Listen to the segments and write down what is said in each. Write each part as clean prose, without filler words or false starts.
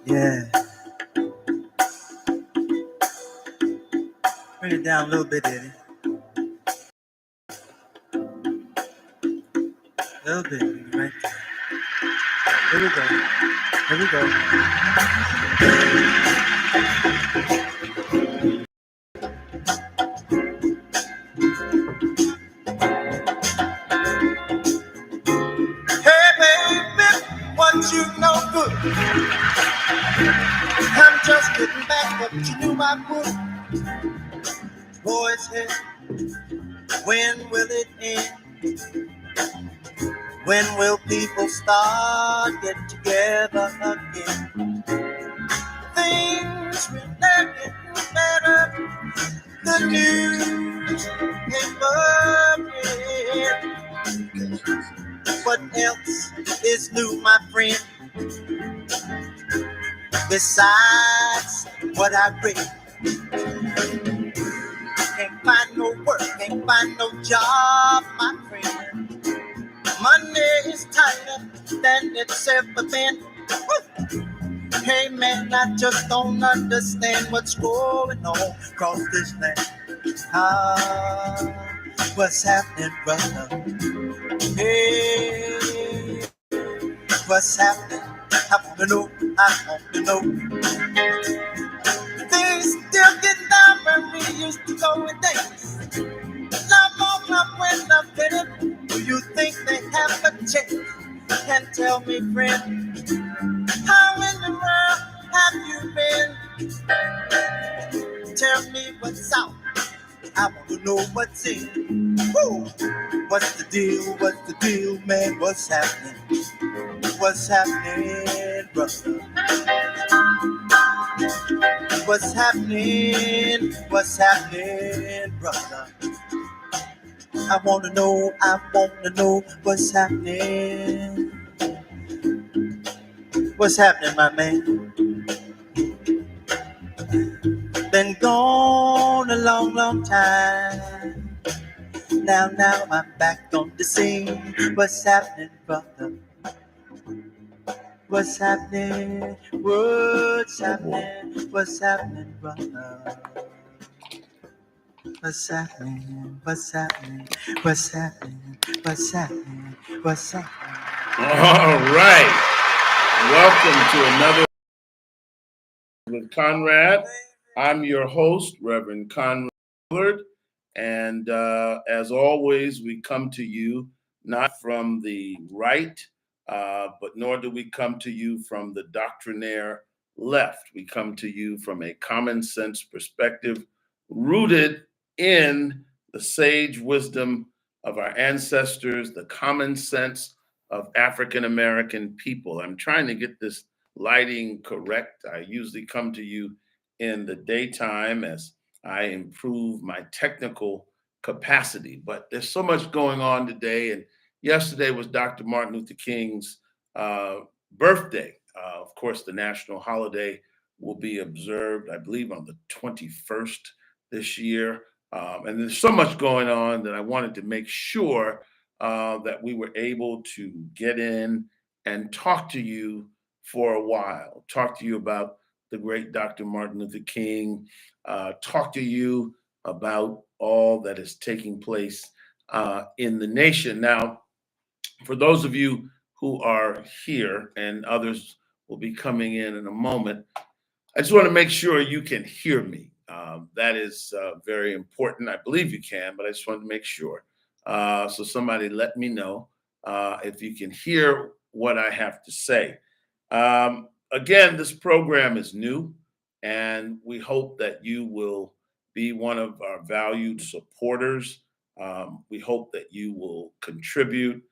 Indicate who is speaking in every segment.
Speaker 1: Yeah. Bring it down a little bit, Eddie. A little bit, right there. Here we go. Here we go. Hey, baby, what you know good? I'm just getting back what you knew I would. Boys, hey, when will it end? When will people start getting together again? Things will never get better. The news ain't worrying. What else is new, my friend? Besides what I read, can't find no work, can't find no job, my friend. Money is tighter than it's ever been. Woo! Hey man, I just don't understand what's going on across this land. What's happening, brother? Hey, what's happening? I want to know, I want to know. Things still get down when we used to go with things. Love on up when I'm finished. Do you think they have a chance? Can tell me, friend, how in the world have you been? Tell me what's out. I want to know what's in. Woo! What's the deal? What's the deal, man? What's happening? What's happening, brother? What's happening? What's happening, brother? I want to know what's happening. What's happening, my man? Been gone a long, long time. Now I'm back on the scene. What's happening, brother? What's happening? What's happening? What's happening, brother? What's happening? What's happening? What's happening? What's happening? What's happening?
Speaker 2: All right. Welcome to another with Conrad. I'm your host, Reverend Conrad. And as always, we come to you not from the right, but nor do we come to you from the doctrinaire left. We come to you from a common sense perspective rooted in the sage wisdom of our ancestors, the common sense of African American people. I'm trying to get this lighting correct. I usually come to you in the daytime as I improve my technical capacity, but there's so much going on today. And yesterday was Dr. Martin Luther King's birthday. Of course, the national holiday will be observed, I believe, on the 21st this year. And there's so much going on that I wanted to make sure that we were able to get in and talk to you for a while, talk to you about the great Dr. Martin Luther King, talk to you about all that is taking place in the nation. Now, for those of you who are here, and others will be coming in a moment, I just want to make sure you can hear me. That is very important. I believe you can, but I just wanted to make sure. So somebody let me know if you can hear what I have to say. Again, this program is new, and we hope that you will be one of our valued supporters. We hope that you will contribute.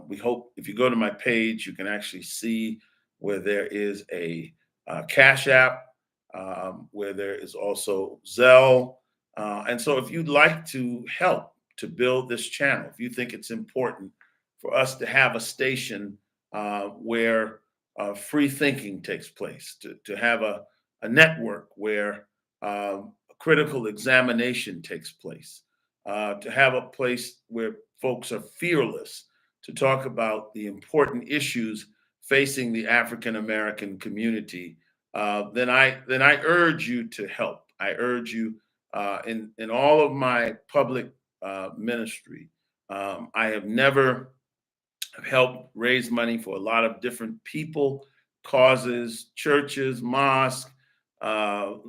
Speaker 2: We hope if you go to my page, you can actually see where there is a Cash App, where there is also Zelle. And so if you'd like to help to build this channel, if you think it's important for us to have a station where free thinking takes place, to have a network where critical examination takes place, to have a place where folks are fearless to talk about the important issues facing the African American community, then I urge you to help. I urge you in all of my public ministry. I have never helped raise money for a lot of different people, causes, churches, mosques,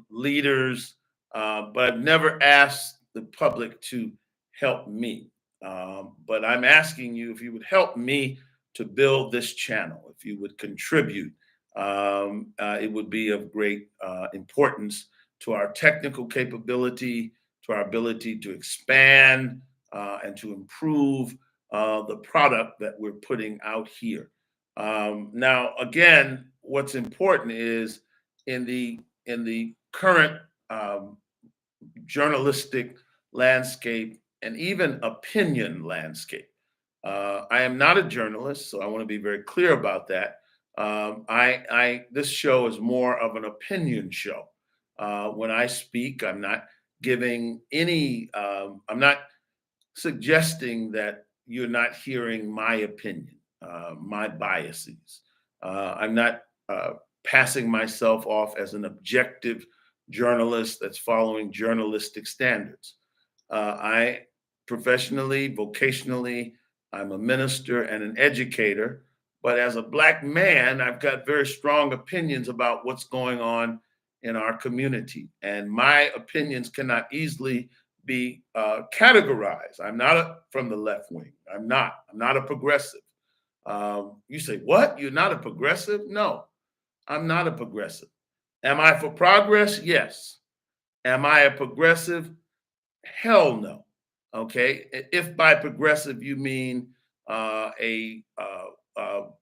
Speaker 2: leaders, but I've never asked the public to help me. But I'm asking you if you would help me to build this channel, if you would contribute. It would be of great importance to our technical capability, to our ability to expand and to improve the product that we're putting out here. Now, again, what's important is in the current journalistic landscape and even opinion landscape. I am not a journalist, so I want to be very clear about that. This show is more of an opinion show. When I speak, I'm not giving any. I'm not suggesting that you're not hearing my opinion, my biases. I'm not passing myself off as an objective journalist that's following journalistic standards. I professionally, vocationally, I'm a minister and an educator, but as a Black man, I've got very strong opinions about what's going on in our community. And my opinions cannot easily be categorized. I'm not from the left wing. I'm not a progressive. You say, what? You're not a progressive? No, I'm not a progressive. Am I for progress? Yes. Am I a progressive? Hell no. Okay. If by progressive you mean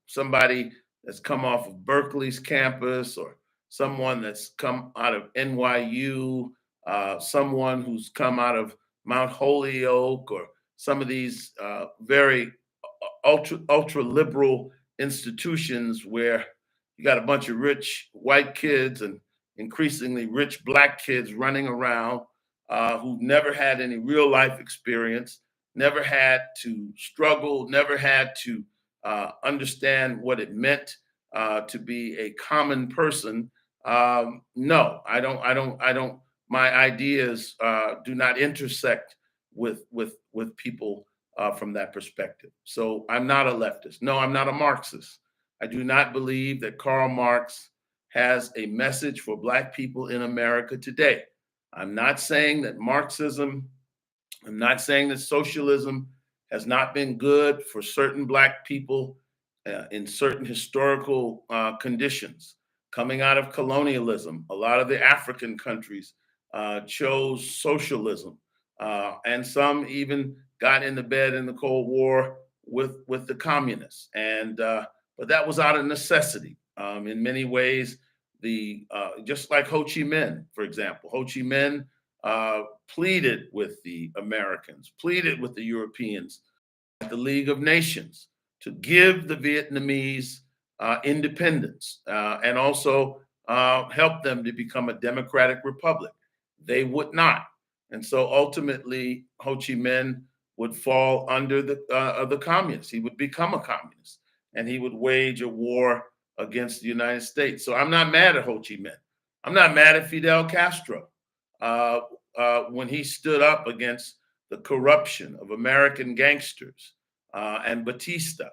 Speaker 2: somebody that's come off of Berkeley's campus, or someone that's come out of NYU, someone who's come out of Mount Holyoke, or some of these very ultra liberal institutions where you got a bunch of rich white kids and increasingly rich Black kids running around who never had any real life experience, never had to struggle, never had to understand what it meant to be a common person. No, I don't. My ideas do not intersect with people from that perspective. So I'm not a leftist. No, I'm not a Marxist. I do not believe that Karl Marx has a message for Black people in America today. I'm not saying that Marxism, I'm not saying that socialism has not been good for certain Black people in certain historical conditions. Coming out of colonialism, a lot of the African countries chose socialism, and some even got into bed in the Cold War with the communists. But that was out of necessity. In many ways, just like Ho Chi Minh, for example, Ho Chi Minh pleaded with the Americans, pleaded with the Europeans, at the League of Nations, to give the Vietnamese independence and also help them to become a democratic republic. They would not. And so ultimately, Ho Chi Minh would fall under the communists. He would become a communist, and he would wage a war against the United States. So I'm not mad at Ho Chi Minh. I'm not mad at Fidel Castro when he stood up against the corruption of American gangsters and Batista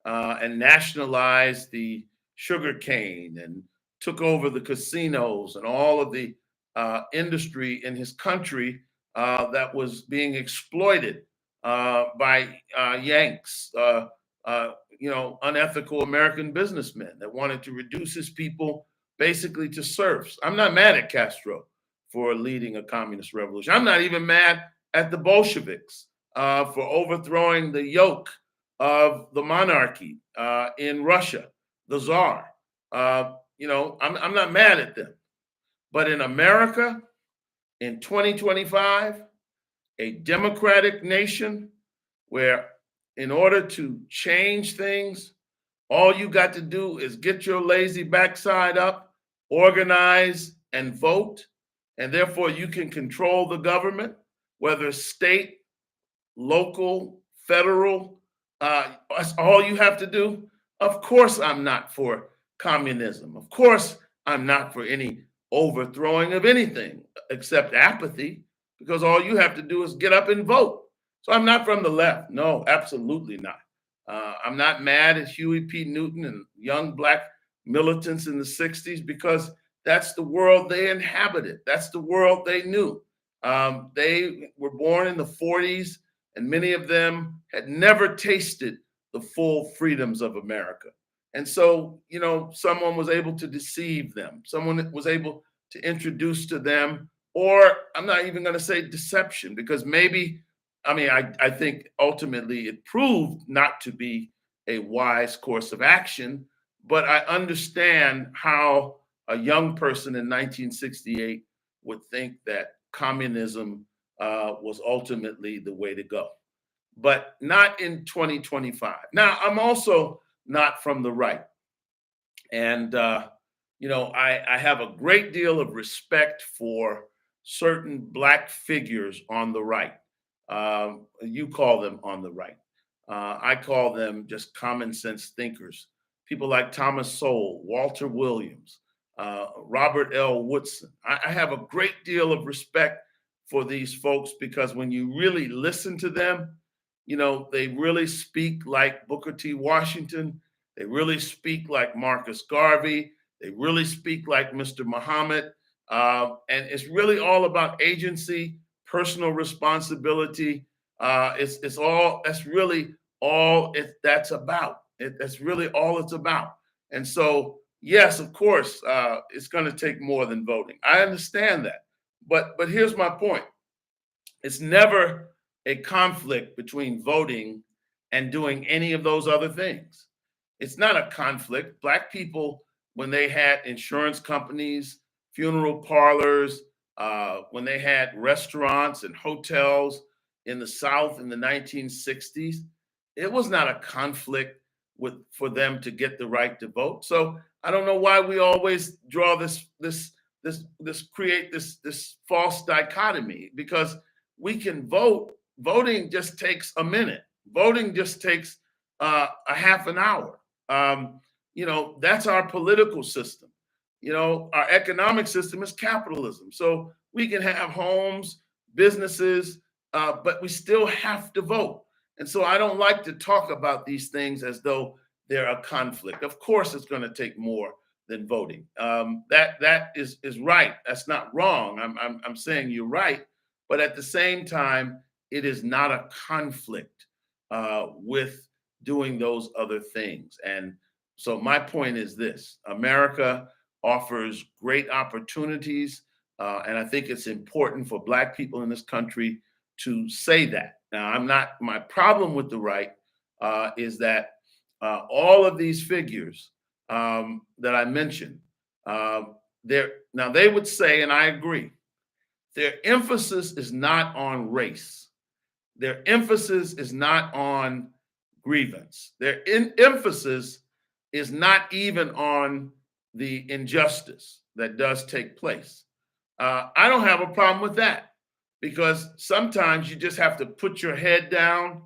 Speaker 2: and nationalized the sugar cane and took over the casinos and all of the industry in his country that was being exploited by Yanks, unethical American businessmen that wanted to reduce his people basically to serfs. I'm not mad at Castro for leading a communist revolution. I'm not even mad at the Bolsheviks for overthrowing the yoke of the monarchy in Russia, the Tsar. I'm not mad at them. But in America, in 2025, a democratic nation where in order to change things, all you got to do is get your lazy backside up, organize, and vote. And therefore, you can control the government, whether state, local, federal. That's all you have to do. Of course, I'm not for communism. Of course, I'm not for any overthrowing of anything except apathy, because all you have to do is get up and vote. So I'm not from the left. No, absolutely not. I'm not mad at Huey P. Newton and young Black militants in the 60s, because that's the world they inhabited. That's the world they knew. They were born in the 40s, and many of them had never tasted the full freedoms of America. And so, someone was able to deceive them. Someone was able to introduce to them, or I'm not even going to say deception, because I think ultimately it proved not to be a wise course of action, but I understand how a young person in 1968 would think that communism was ultimately the way to go, but not in 2025. Now, I'm also not from the right. And, I have a great deal of respect for certain Black figures on the right. You call them on the right. I call them just common sense thinkers. People like Thomas Sowell, Walter Williams, Robert L. Woodson. I have a great deal of respect for these folks, because when you really listen to them, they really speak like Booker T. Washington. They really speak like Marcus Garvey. They really speak like Mr. Muhammad. And it's really all about agency, personal responsibility. It's all, that's really all that's about. That's really all it's about. And so, yes, of course, it's going to take more than voting. I understand that. But here's my point. It's never a conflict between voting and doing any of those other things. It's not a conflict. Black people, when they had insurance companies, funeral parlors, when they had restaurants and hotels in the South in the 1960s, it was not a conflict for them to get the right to vote. So I don't know why we always draw this false dichotomy, because we can vote. Voting just takes a minute. Voting just takes a half an hour. That's our political system. Our economic system is capitalism. So we can have homes, businesses, but we still have to vote. And so I don't like to talk about these things as though they're a conflict. Of course, it's going to take more than voting. That is right. That's not wrong. I'm saying you're right. But at the same time, it is not a conflict with doing those other things. And so my point is this: America offers great opportunities. And I think it's important for Black people in this country to say that. Now, my problem with the right is that all of these figures that I mentioned, they would say, and I agree, their emphasis is not on race. Their emphasis is not on grievance. Their emphasis is not even on the injustice that does take place. I don't have a problem with that, because sometimes you just have to put your head down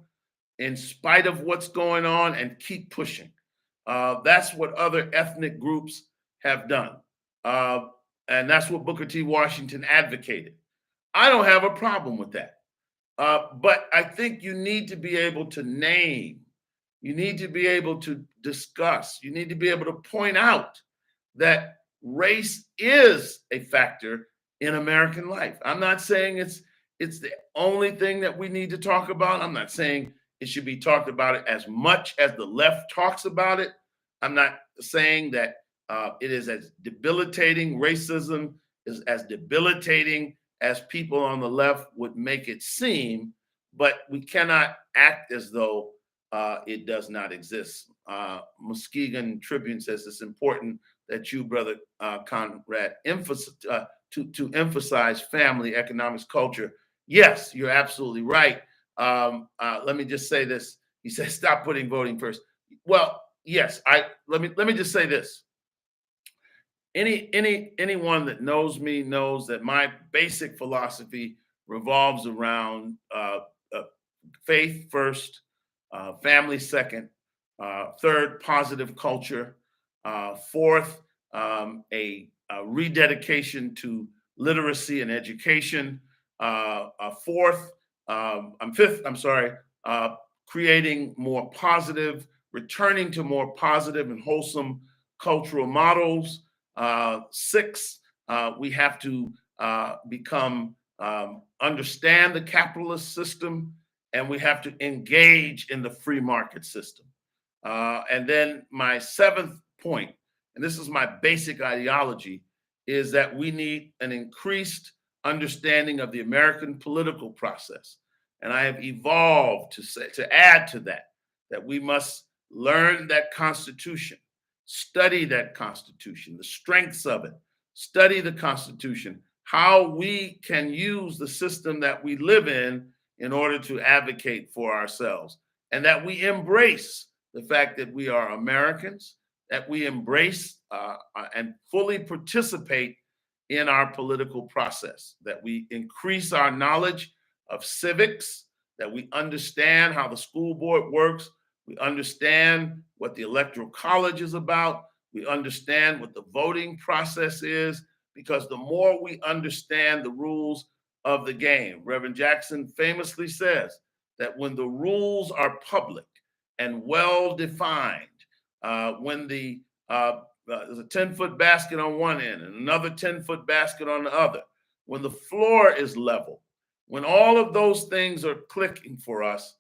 Speaker 2: in spite of what's going on and keep pushing. That's what other ethnic groups have done. And that's what Booker T. Washington advocated. I don't have a problem with that. But I think you need to be able to name, you need to be able to discuss, you need to be able to point out that race is a factor in American life. I'm not saying it's the only thing that we need to talk about. I'm not saying it should be talked about it as much as the left talks about it. I'm not saying that it is as debilitating, racism is as debilitating as people on the left would make it seem, but we cannot act as though it does not exist. Muskegon Tribune says it's important that you, Brother Conrad, to emphasize family, economics, culture. Yes, you're absolutely right. Let me just say this. He says, "Stop putting voting first." Well, yes. Let me just say this. Anyone that knows me knows that my basic philosophy revolves around uh, faith first, family second, third, positive culture, fourth, a rededication to literacy and education, fourth, fifth, I'm sorry, creating more positive, returning to more positive and wholesome cultural models. Six, we have to understand the capitalist system, and we have to engage in the free market system. And then my seventh point, and this is my basic ideology, is that we need an increased understanding of the American political process. And I have evolved to add to that we must learn that Constitution, study that Constitution, the strengths of it, study the Constitution, how we can use the system that we live in order to advocate for ourselves, and that we embrace the fact that we are Americans, that we embrace and fully participate in our political process, that we increase our knowledge of civics, that we understand how the school board works, we understand what the Electoral College is about, we understand what the voting process is, because the more we understand the rules of the game, Reverend Jackson famously says that when the rules are public and well defined, when there's a 10-foot basket on one end and another 10-foot basket on the other, when the floor is level, when all of those things are clicking for us,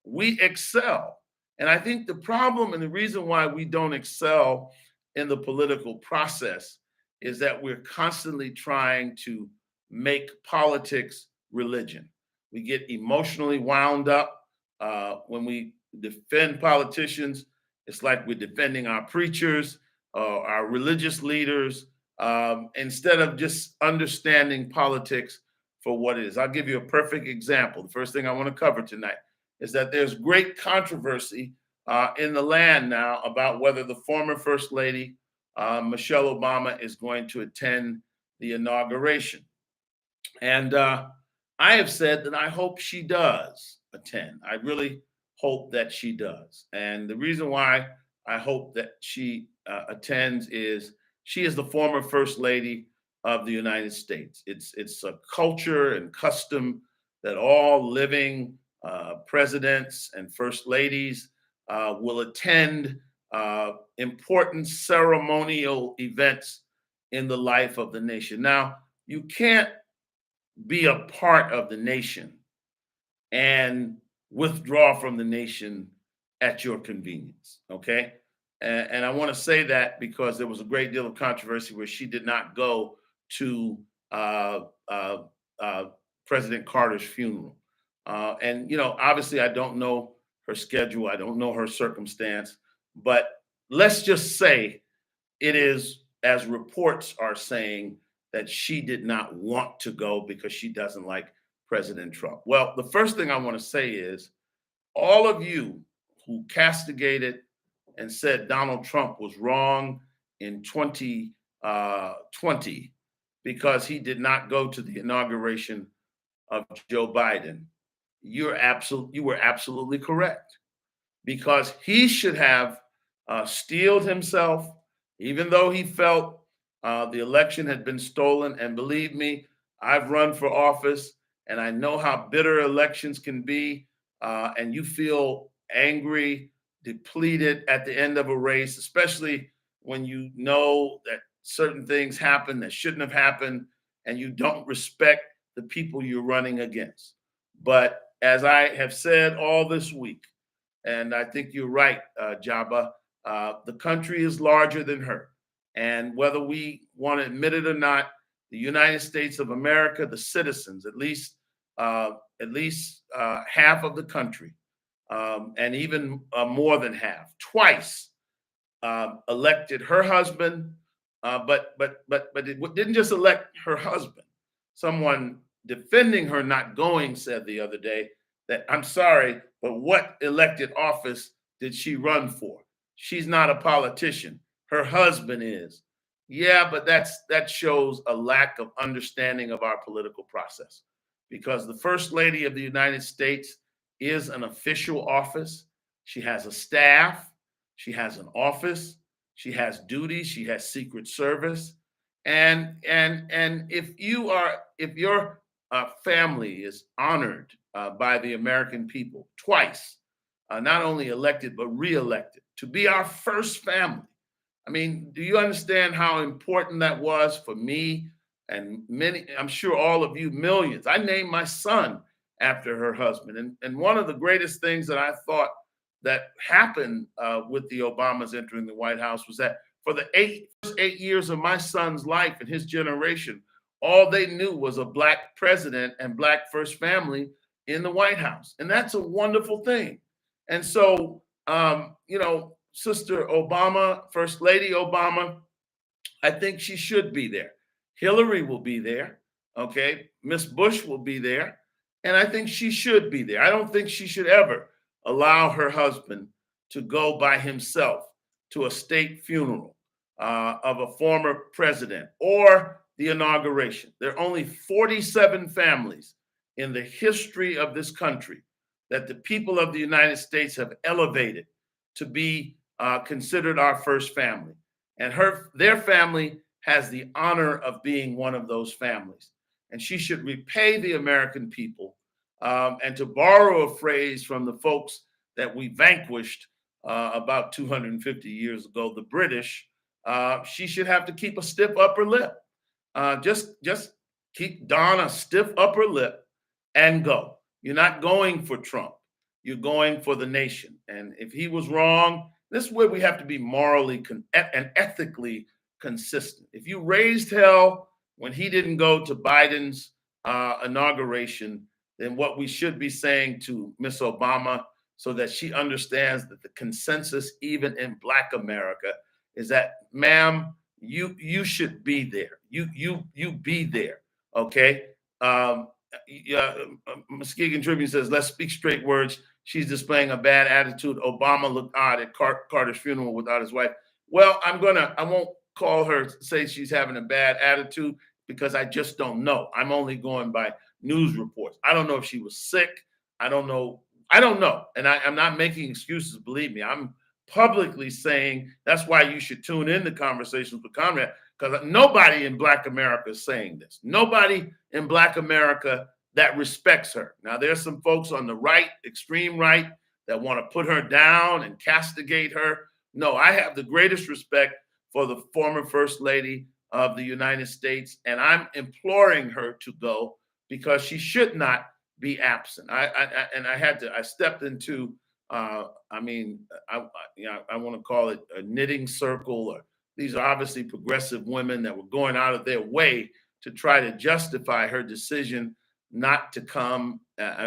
Speaker 2: we excel. And I think the problem and the reason why we don't excel in the political process is that we're constantly trying to make politics religion. We get emotionally wound up when we defend politicians. It's like we're defending our preachers, our religious leaders, instead of just understanding politics for what it is. I'll give you a perfect example. The first thing I want to cover tonight is that there's great controversy in the land now about whether the former First Lady, Michelle Obama, is going to attend the inauguration. And I have said that I hope she does attend. I really hope that she does. And the reason why I hope that she attends is she is the former First Lady of the United States. It's a culture and custom that all living presidents and first ladies will attend important ceremonial events in the life of the nation. Now, you can't be a part of the nation and withdraw from the nation at your convenience. Okay. And I want to say that because there was a great deal of controversy where she did not go to uh, uh, President Carter's funeral. And, obviously, I don't know her schedule, I don't know her circumstance, but let's just say it is, as reports are saying, that she did not want to go because she doesn't like President Trump. Well, the first thing I want to say is all of you who castigated and said Donald Trump was wrong in 2020 because he did not go to the inauguration of Joe Biden, you were absolutely correct, because he should have steeled himself, even though he felt the election had been stolen. And believe me, I've run for office and I know how bitter elections can be. And you feel angry, depleted at the end of a race, especially when you know that certain things happen that shouldn't have happened. and you don't respect the people you're running against. But as I have said all this week, and I think you're right, Jabba, the country is larger than her. And whether we want to admit it or not, the United States of America, the citizens, half of the country, and even more than half, twice elected her husband, but it didn't just elect her husband. Someone defending her not going said the other day that, I'm sorry, but what elected office did she run for? She's not a politician. Her husband is. Yeah, but that shows a lack of understanding of our political process, because the First Lady of the United States is an official office. She has a staff. She has an office. She has duties. She has Secret Service. And if your family is honored by the American people twice, not only elected but reelected to be our first family. I mean, do you understand how important that was for me and many? I'm sure all of you, millions. I named my son after her husband, and one of the greatest things that I thought that happened with the Obamas entering the White House was that for the first 8 years of my son's life and his generation, all they knew was a Black president and Black first family in the White House. And that's a wonderful thing. And so, Sister Obama, First Lady Obama, I think she should be there. Hillary will be there. Okay. Miss Bush will be there. And I think she should be there. I don't think she should ever allow her husband to go by himself to a state funeral of a former president or the inauguration. There are only 47 families in the history of this country that the people of the United States have elevated to be considered our first family. And their family has the honor of being one of those families. And she should repay the American people. And to borrow a phrase from the folks that we vanquished about 250 years ago, the British, she should have to keep a stiff upper lip. Just don a stiff upper lip and go. You're not going for Trump. You're going for the nation. And if he was wrong, this is where we have to be morally and ethically consistent. If you raised hell when he didn't go to Biden's inauguration, then what we should be saying to Miss Obama, so that she understands that the consensus, even in Black America, is that, ma'am, you should be there. You be there. Okay. Muskegon Tribune says, let's speak straight words. She's displaying a bad attitude. Obama looked odd at Carter's funeral without his wife. Well, I won't call her, say she's having a bad attitude, because I just don't know. I'm only going by news reports. I don't know if she was sick. I don't know. And I'm not making excuses, believe me. I'm publicly saying that's why you should tune in to Conversations with Conrad, because nobody in Black America is saying this. Nobody in Black America that respects her. Now, there's some folks on the right, extreme right, that want to put her down and castigate her. No, I have the greatest respect for the former First Lady of the United States, and I'm imploring her to go, because she should not be absent. I stepped into, I want to call it a knitting circle, or these are obviously progressive women that were going out of their way to try to justify her decision not to come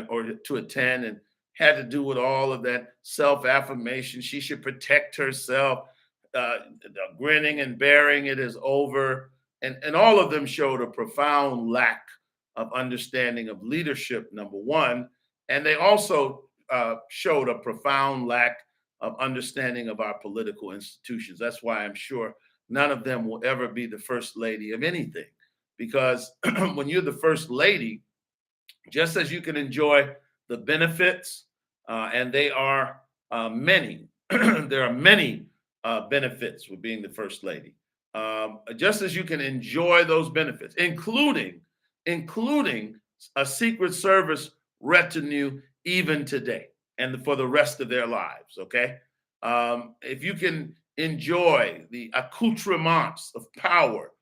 Speaker 2: or to attend, and had to do with all of that self-affirmation. She should protect herself, grinning and bearing it is over. And all of them showed a profound lack of understanding of leadership, number one. And they also showed a profound lack of understanding of our political institutions. That's why I'm sure none of them will ever be the first lady of anything. Because when you're the first lady, just as you can enjoy the benefits, and they are many, there are many benefits with being the first lady. Just as you can enjoy those benefits, including a Secret Service retinue even today and for the rest of their lives, okay? If you can enjoy the accoutrements of power,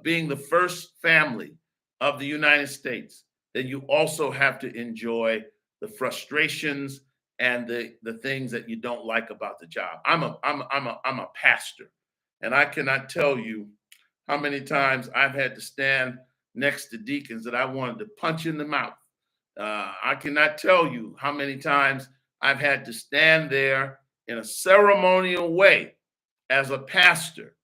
Speaker 2: being the first family of the United States, then you also have to enjoy the frustrations and the things that you don't like about the job. I'm a pastor, and I cannot tell you how many times I've had to stand next to deacons that I wanted to punch in the mouth. I cannot tell you how many times I've had to stand there in a ceremonial way as a pastor,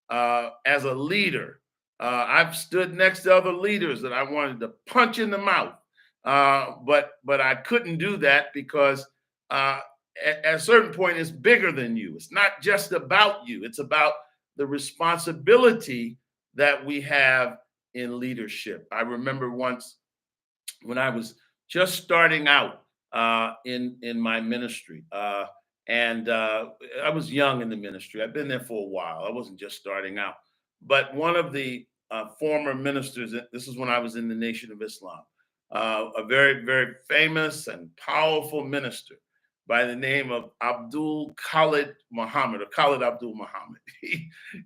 Speaker 2: as a leader. I've stood next to other leaders that I wanted to punch in the mouth, but I couldn't do that because at a certain point it's bigger than you. It's not just about you. It's about the responsibility that we have in leadership. I remember once when I was just starting out in my ministry, and I was young in the ministry. I've been there for a while. I wasn't just starting out, but one of the former ministers. This is when I was in the Nation of Islam. A very very famous and powerful minister by the name of Abdul Khalid Muhammad or Khalid Abdul Muhammad.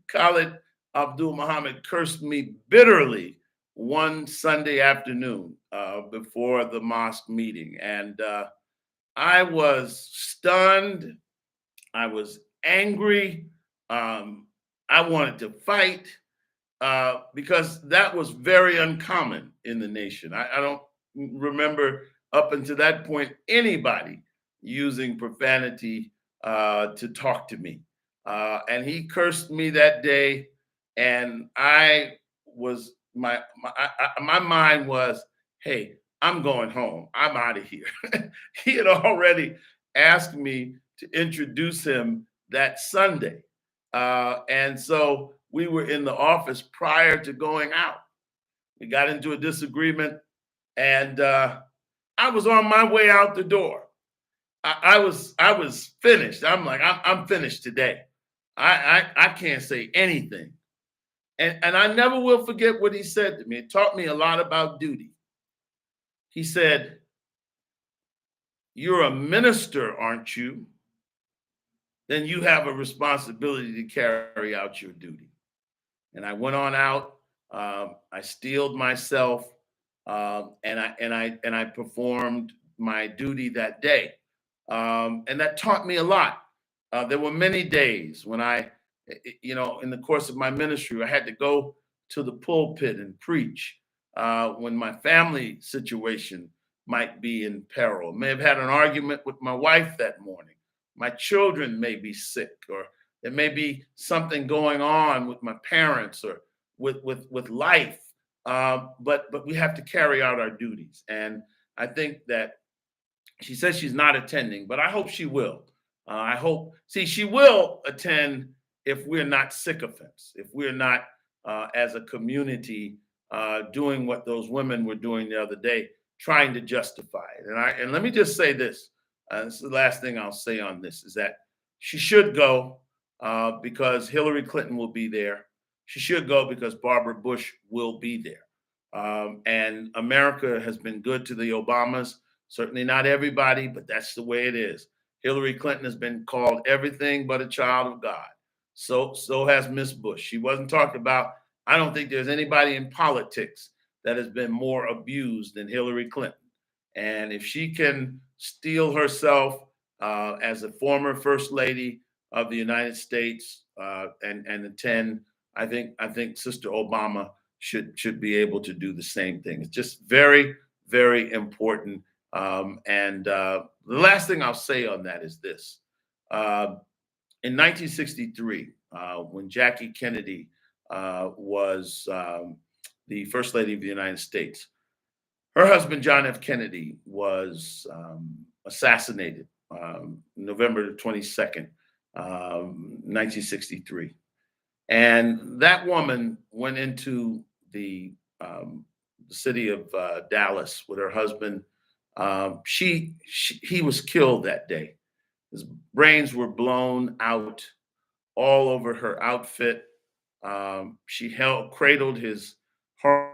Speaker 2: Khalid Abdul Muhammad cursed me bitterly one Sunday afternoon before the mosque meeting. And I was stunned. I was angry. Um, I wanted to fight because that was very uncommon in the nation. I don't remember up until that point anybody using profanity to talk to me. And he cursed me that day, and I was my mind was, hey, I'm going home. I'm out of here. He had already asked me to introduce him that Sunday. And so we were in the office prior to going out. We got into a disagreement, and I was on my way out the door. I was finished. I'm like, I'm finished today. I can't say anything. And I never will forget what he said to me. It taught me a lot about duty. He said, "You're a minister, aren't you? Then you have a responsibility to carry out your duty." And I went on out. I steeled myself, and I performed my duty that day, and that taught me a lot. There were many days when in the course of my ministry, I had to go to the pulpit and preach when my family situation might be in peril. May have had an argument with my wife that morning. My children may be sick, or there may be something going on with my parents or with life. But we have to carry out our duties. And I think that she says she's not attending, but I hope she will. I hope, see, she will attend if we're not sycophants, if we're not, as a community, doing what those women were doing the other day, trying to justify it. And let me just say this. This is the last thing I'll say on this, is that she should go because Hillary Clinton will be there. She should go because Barbara Bush will be there. And America has been good to the Obamas. Certainly not everybody, but that's the way it is. Hillary Clinton has been called everything but a child of God. So has Miss Bush. She wasn't talked about. I don't think there's anybody in politics that has been more abused than Hillary Clinton. And if she can steel herself as a former first lady of the United States and attend, I think Sister Obama should be able to do the same thing. It's just very, very important. And the last thing I'll say on that is this. In 1963, when Jackie Kennedy was the First Lady of the United States, her husband, John F. Kennedy, was assassinated November 22nd, 1963. And that woman went into the city of Dallas with her husband. He was killed that day. His brains were blown out all over her outfit. She cradled his heart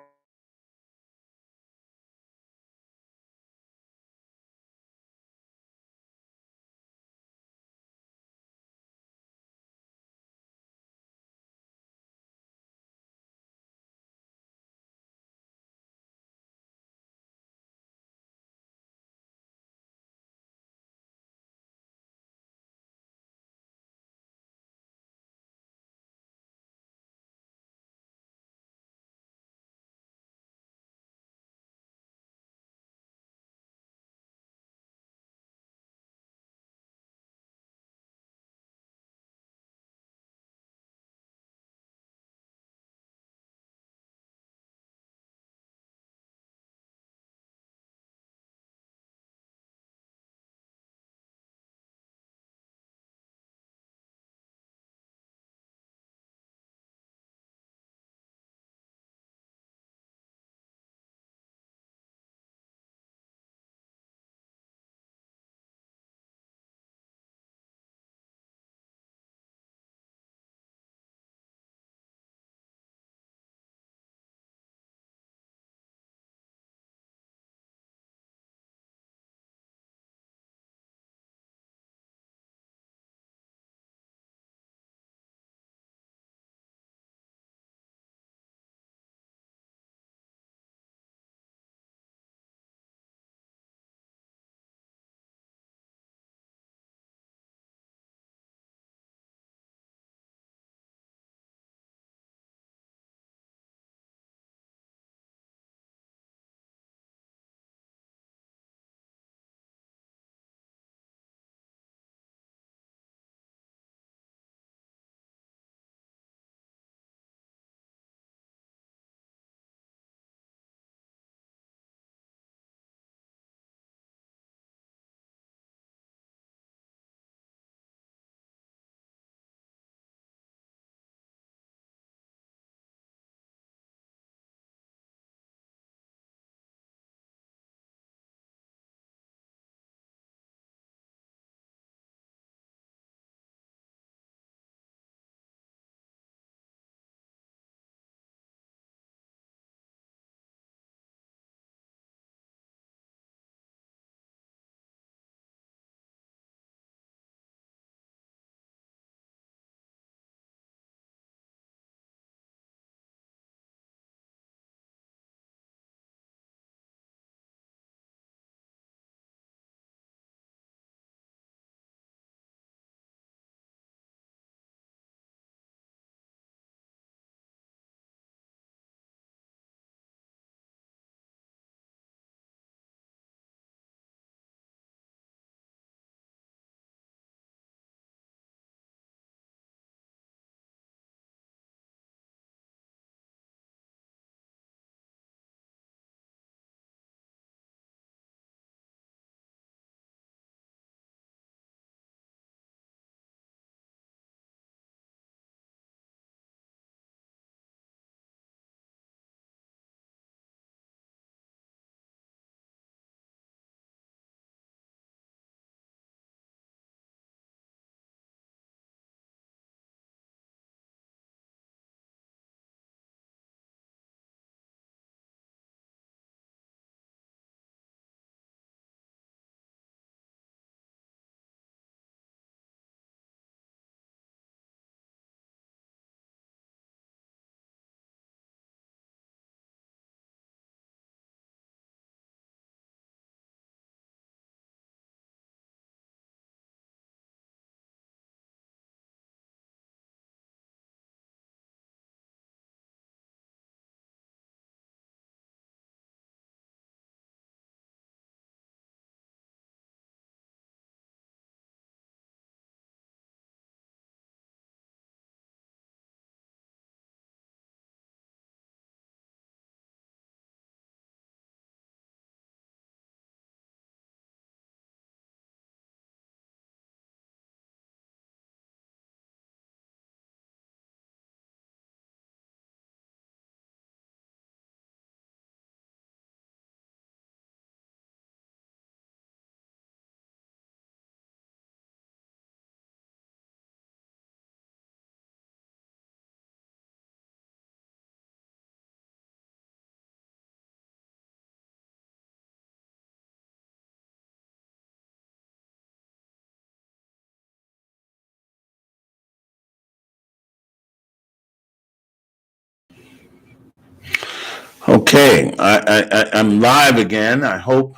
Speaker 2: Okay, I'm live again. I hope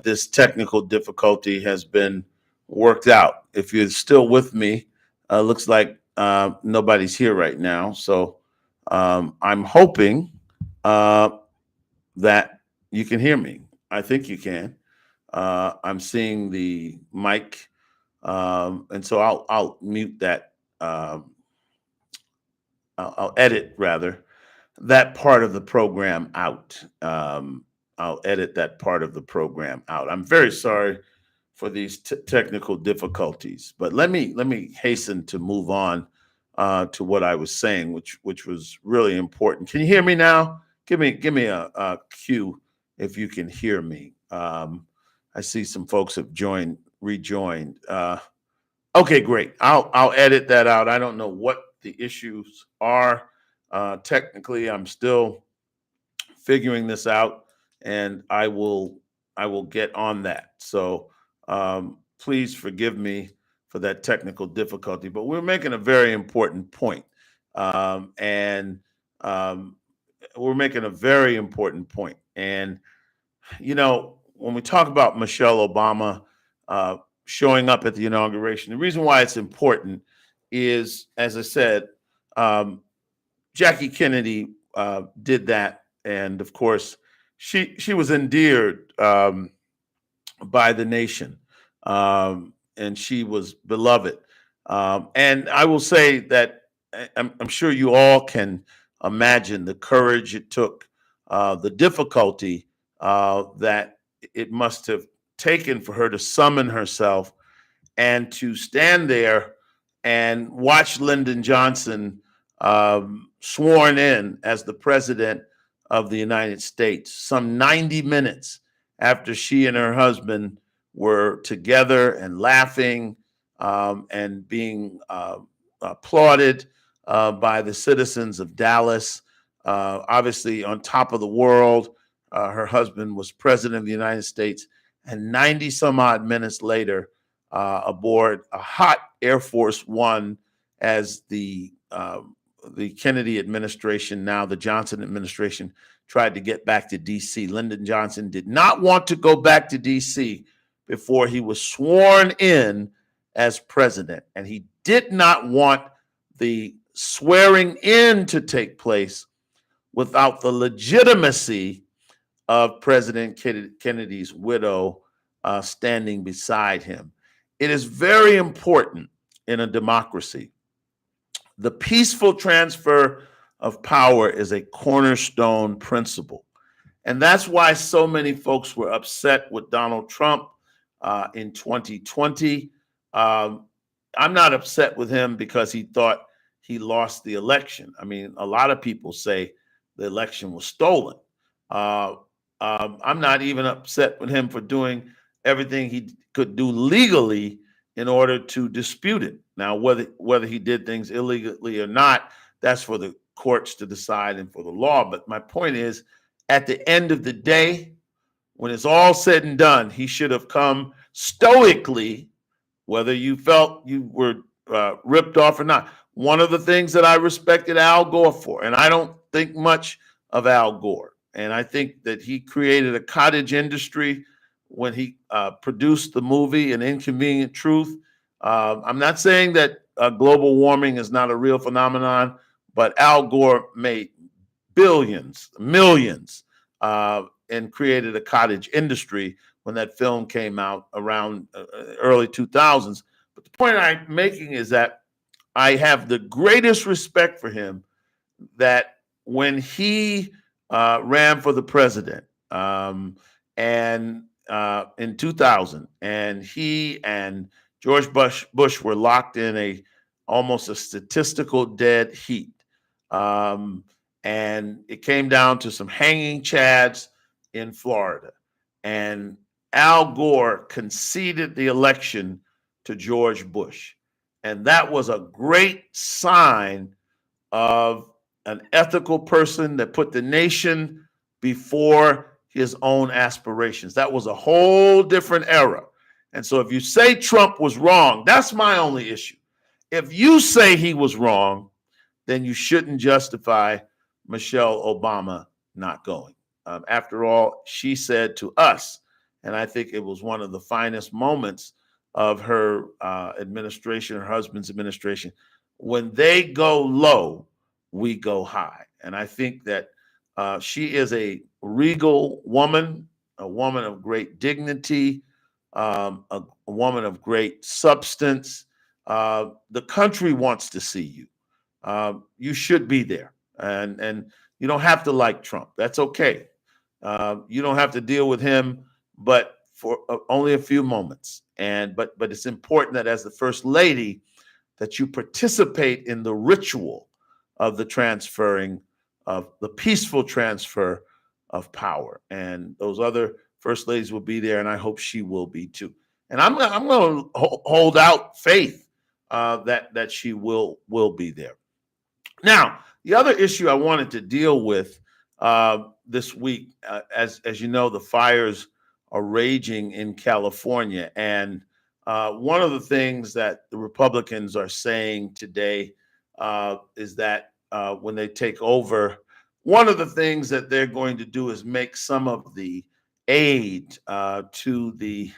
Speaker 2: this technical difficulty has been worked out. If you're still with me, looks like nobody's here right now. So I'm hoping that you can hear me. I think you can. I'm seeing the mic, and so I'll mute that. I'll edit rather that part of the program out. I'll edit that part of the program out. I'm very sorry for these technical difficulties, but let me hasten to move on to what I was saying, which was really important. Can you hear me now? Give me a cue if you can hear me. I see some folks have rejoined. Okay, great. I'll edit that out. I don't know what the issues are. Technically, I'm still figuring this out, and I will get on that. So please forgive me for that technical difficulty. But we're making a very important point, and we're making a very important point. And when we talk about Michelle Obama showing up at the inauguration, the reason why it's important is, as I said, Jackie Kennedy did that, and of course, she was endeared by the nation, and she was beloved. And I will say that I'm sure you all can imagine the courage it took, the difficulty that it must have taken for her to summon herself and to stand there and watch Lyndon Johnson sworn in as the president of the United States, some 90 minutes after she and her husband were together and laughing and being applauded by the citizens of Dallas. Obviously, on top of the world, her husband was president of the United States. And 90 some odd minutes later, aboard a hot Air Force One, as the Kennedy administration, now the Johnson administration, tried to get back to D.C. Lyndon Johnson did not want to go back to D.C. before he was sworn in as president, and he did not want the swearing in to take place without the legitimacy of President Kennedy's widow standing beside him. It is very important in a democracy. The peaceful transfer of power is a cornerstone principle. And that's why so many folks were upset with Donald Trump in 2020. I'm not upset with him because he thought he lost the election. I mean, a lot of people say the election was stolen. I'm not even upset with him for doing everything he could do legally in order to dispute it. Now, whether he did things illegally or not, that's for the courts to decide and for the law. But my point is, at the end of the day, when it's all said and done, he should have come stoically, whether you felt you were ripped off or not. One of the things that I respected Al Gore for, and I don't think much of Al Gore, and I think that he created a cottage industry when he produced the movie An Inconvenient Truth. I'm not saying that global warming is not a real phenomenon, but Al Gore made billions, millions, and created a cottage industry when that film came out around early 2000s. But the point I'm making is that I have the greatest respect for him, that when he ran for the president and in 2000, and he and George Bush were locked in almost a statistical dead heat. And it came down to some hanging chads in Florida. And Al Gore conceded the election to George Bush. And that was a great sign of an ethical person that put the nation before his own aspirations. That was a whole different era. And so if you say Trump was wrong, that's my only issue. If you say he was wrong, then you shouldn't justify Michelle Obama not going. After all, she said to us, and I think it was one of the finest moments of her administration, her husband's administration, when they go low, we go high. And I think that she is a regal woman, a woman of great dignity, a woman of great substance. The country wants to see you. You should be there, and you don't have to like Trump. That's okay. You don't have to deal with him, but for only a few moments. But it's important that as the first lady, that you participate in the ritual of the transferring of the peaceful transfer of power. And those other first ladies will be there, and I hope she will be too. And I'm going to hold out faith that she will be there. Now, the other issue I wanted to deal with this week, as you know, the fires are raging in California, and one of the things that the Republicans are saying today is that when they take over, one of the things that they're going to do is make some of the aid to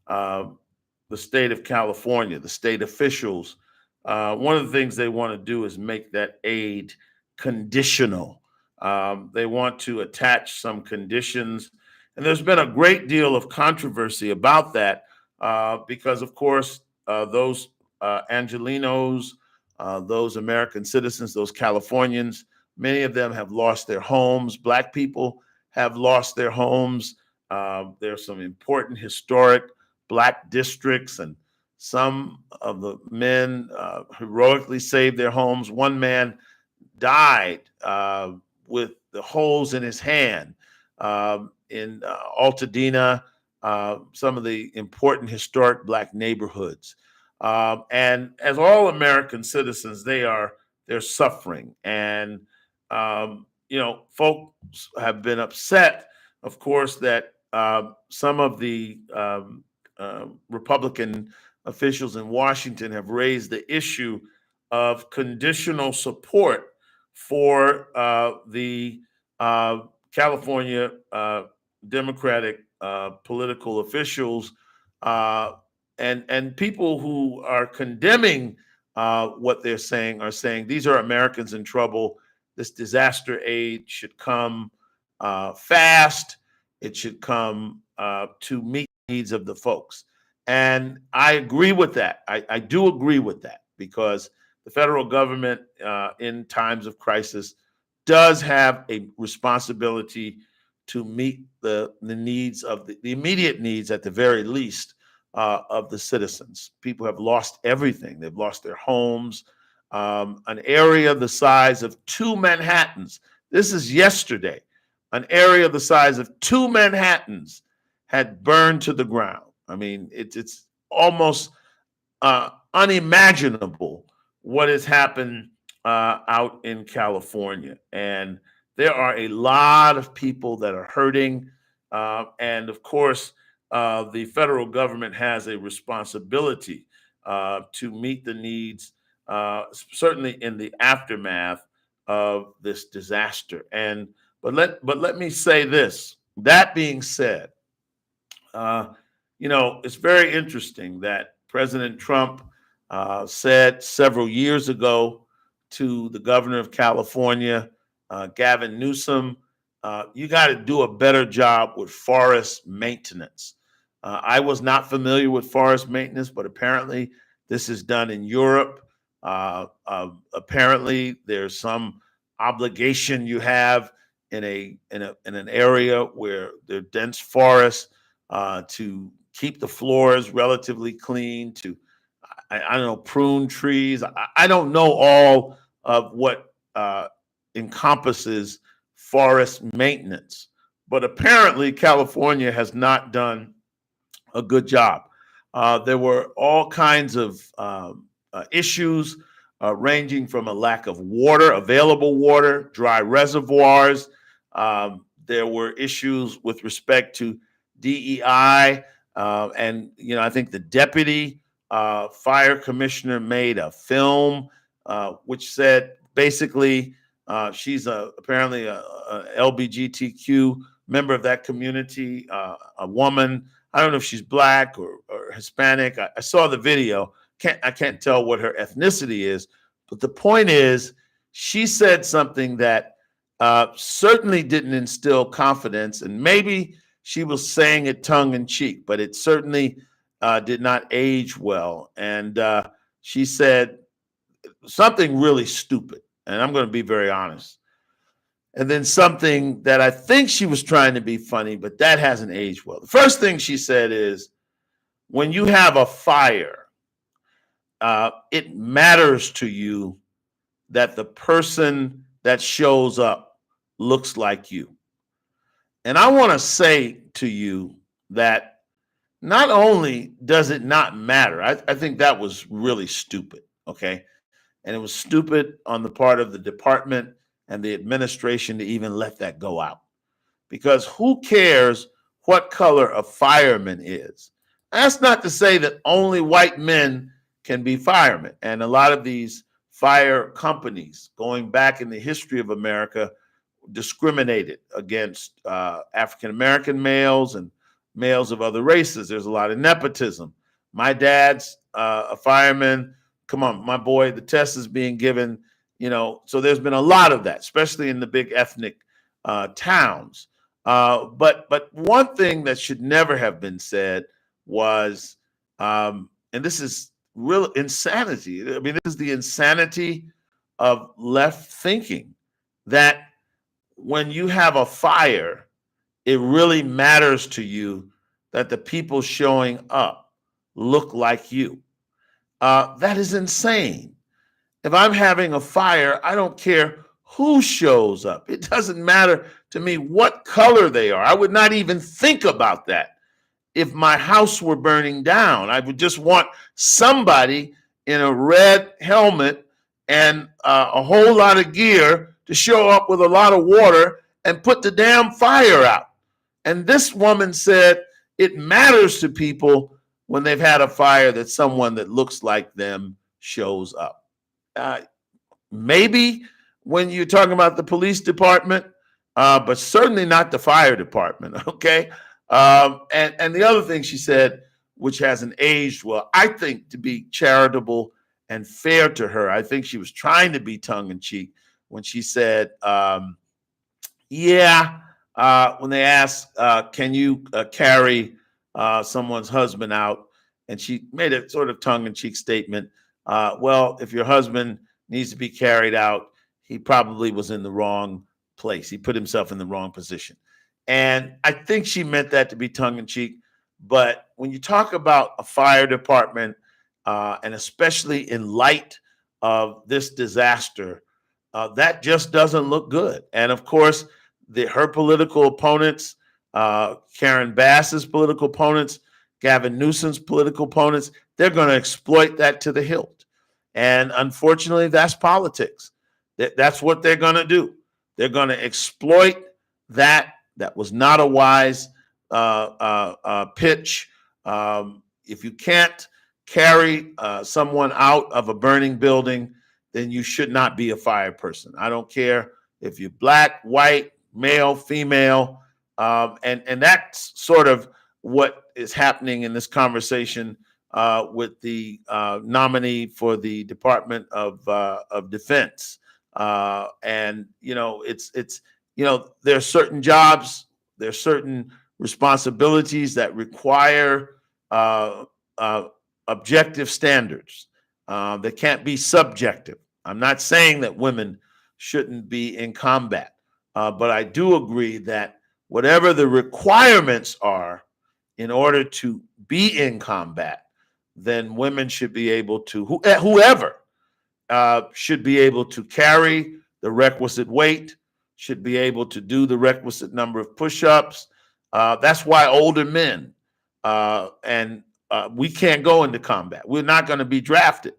Speaker 2: uh, the state of California, the state officials. One of the things they want to do is make that aid conditional. They want to attach some conditions. And there's been a great deal of controversy about that because, of course, those Angelenos, those American citizens, those Californians, many of them have lost their homes. Black people have lost their homes. There's some important historic Black districts, and some of the men heroically saved their homes. One man died with the holes in his hand in Altadena, some of the important historic Black neighborhoods. And as all American citizens, they're suffering. And folks have been upset, of course, that some of the Republican officials in Washington have raised the issue of conditional support for the California Democratic political officials and people who are condemning what they're saying are saying these are Americans in trouble. This disaster aid should come fast. It should come to meet the needs of the folks. And I agree with that. I do agree with that because the federal government in times of crisis does have a responsibility to meet the needs of the immediate needs, at the very least, of the citizens. People have lost everything. They've lost their homes. An area the size of two Manhattans. This is yesterday. An area the size of two Manhattans had burned to the ground. I mean, it's almost unimaginable what has happened out in California. And there are a lot of people that are hurting. And of course, the federal government has a responsibility to meet the needs, certainly in the aftermath of this disaster. But let me say this. That being said, it's very interesting that President Trump said several years ago to the governor of California, Gavin Newsom, you got to do a better job with forest maintenance. I was not familiar with forest maintenance, but apparently this is done in Europe. Apparently there's some obligation you have in an area where there are dense forests to keep the floors relatively clean, to I don't know, prune trees. I don't know all of what encompasses forest maintenance, but apparently California has not done a good job. There were all kinds of issues ranging from a lack of water, available water, dry reservoirs. There were issues with respect to DEI. And I think the deputy fire commissioner made a film which said basically She's apparently a LGBTQ member of that community, a woman. I don't know if she's black or Hispanic. I saw the video. I can't tell what her ethnicity is, but the point is, she said something that certainly didn't instill confidence, and maybe she was saying it tongue in cheek, but it certainly did not age well. And she said something really stupid, and I'm going to be very honest. And then something that I think she was trying to be funny, but that hasn't aged well. The first thing she said is, when you have a fire, it matters to you that the person that shows up looks like you. And I want to say to you that not only does it not matter, I think that was really stupid, okay? And it was stupid on the part of the department and the administration to even let that go out. Because who cares what color a fireman is? That's not to say that only white men can be firemen. And a lot of these fire companies, going back in the history of America, discriminated against African American males and males of other races. There's a lot of nepotism. My dad's a fireman. Come on, my boy, the test is being given, so there's been a lot of that, especially in the big ethnic towns. But one thing that should never have been said was, and this is real insanity. I mean, this is the insanity of left thinking, that when you have a fire, it really matters to you that the people showing up look like you. That is insane. If I'm having a fire, I don't care who shows up. It doesn't matter to me what color they are. I would not even think about that if my house were burning down. I would just want somebody in a red helmet and a whole lot of gear to show up with a lot of water and put the damn fire out. And this woman said it matters to people when they've had a fire that someone that looks like them shows up. Maybe when you're talking about the police department, but certainly not the fire department, okay? And the other thing she said, which hasn't aged well, I think, to be charitable and fair to her, I think she was trying to be tongue-in-cheek when she said, when they asked, can you carry someone's husband out? And she made a sort of tongue-in-cheek statement. Well, if your husband needs to be carried out, he probably was in the wrong place. He put himself in the wrong position. And I think she meant that to be tongue-in-cheek. But when you talk about a fire department, and especially in light of this disaster, that just doesn't look good. And of course, her political opponents, Karen Bass's political opponents, Gavin Newsom's political opponents, they're going to exploit that to the hilt. And unfortunately, that's politics. That's what they're going to do. They're going to exploit that. That was not a wise pitch. If you can't carry someone out of a burning building, then you should not be a fire person. I don't care if you're black, white, male, female. And that's sort of what is happening in this conversation with the nominee for the Department of Defense. And there are certain jobs, there are certain responsibilities that require objective standards. They can't be subjective. I'm not saying that women shouldn't be in combat, but I do agree that whatever the requirements are in order to be in combat, then women should be able to, whoever should be able to carry the requisite weight, should be able to do the requisite number of push-ups. That's why older men we can't go into combat. We're not going to be drafted